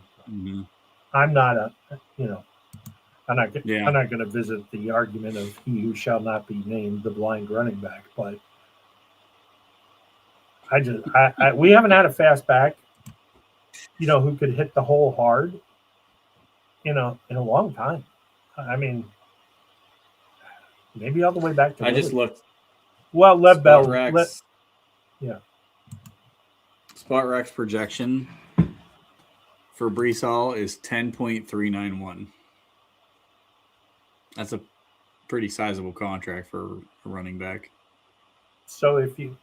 I'm not I'm not going to visit the argument of he who shall not be named the blind running back, but we haven't had a fast back, who could hit the hole hard, in a long time. I mean, maybe all the way back to just looked. Well, Lev Bell. Spot Rex projection for Breece Hall is 10.391. That's a pretty sizable contract for a running back. So if you,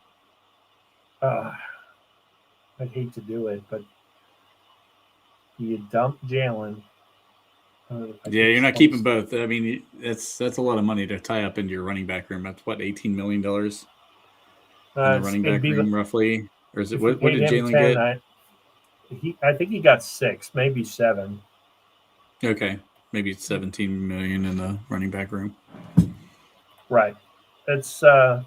I'd hate to do it, but you dump Jalen. You're not keeping both. I mean, that's a lot of money to tie up into your running back room. That's what, $18 million in the running back room, roughly. Or is it what did Jalen get? I think he got 6, maybe 7. Okay, maybe it's 17 million in the running back room. Right. It's well,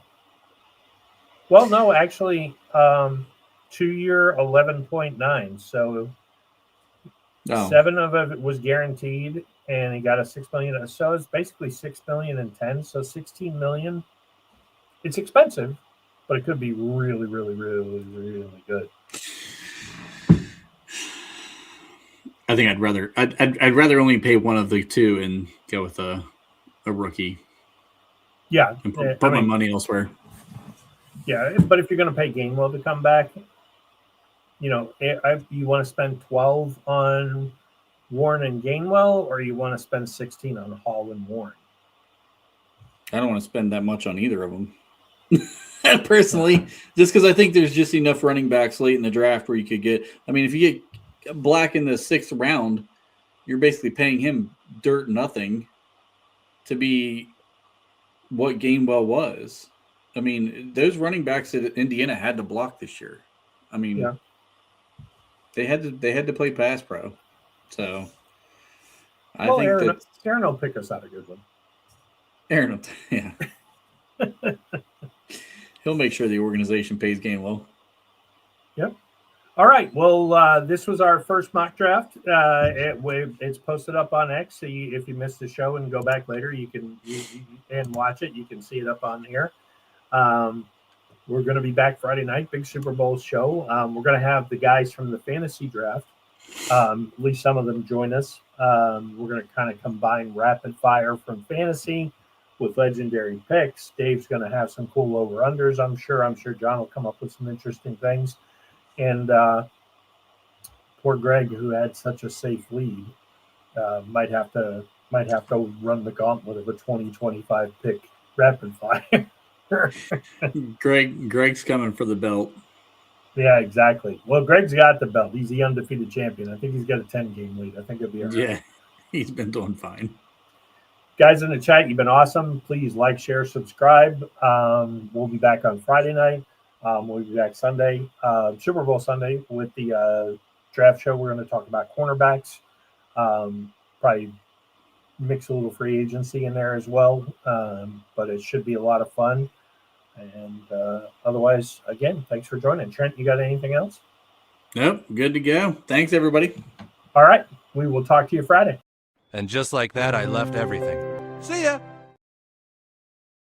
no, actually, 2-year 11.9. So 7 of it was guaranteed, and he got a $6 million. So it's basically $6 million and 10. So $16 million. It's expensive, but it could be really, really, really, really good. I think I'd rather only pay one of the two and go with a rookie. Yeah, and put my money elsewhere. Yeah, but if you're going to pay Gainwell to come back, you want to spend 12 on Warren and Gainwell, or you want to spend 16 on Hall and Warren? I don't want to spend that much on either of them. Personally, just because I think there's just enough running backs late in the draft where you could get. I mean, if you get Black in the 6th round, you're basically paying him dirt nothing to be what Gainwell was. I mean, those running backs that Indiana had to block this year. I mean, they had to play pass pro. So I think Aaron will pick us out a good one. Aaron will, yeah. He'll make sure the organization pays Gainwell. Yep. All right. Well, this was our first mock draft. It's posted up on X. So if you missed the show and go back later, you can watch it. You can see it up on here. We're going to be back Friday night, big Super Bowl show. We're going to have the guys from the fantasy draft, at least some of them join us. We're going to kind of combine rapid fire from fantasy with legendary picks. Dave's going to have some cool over-unders, I'm sure. I'm sure John will come up with some interesting things. And poor Greg, who had such a safe lead, might have to run the gauntlet of a 2025 pick rapid fire. Greg's coming for the belt. Yeah, exactly. Well, Greg's got the belt. He's the undefeated champion. I think he's got a 10-game lead. I think it'll be all right. Yeah, he's been doing fine. Guys in the chat, you've been awesome. Please like, share, subscribe. We'll be back on Friday night. We'll be back Sunday, Super Bowl Sunday, with the draft show. We're going to talk about cornerbacks. probably mix a little free agency in there as well. But it should be a lot of fun. And otherwise, again, thanks for joining. Trent, you got anything else? Nope, good to go. Thanks, everybody. All right. We will talk to you Friday. And just like that, I left everything. See ya!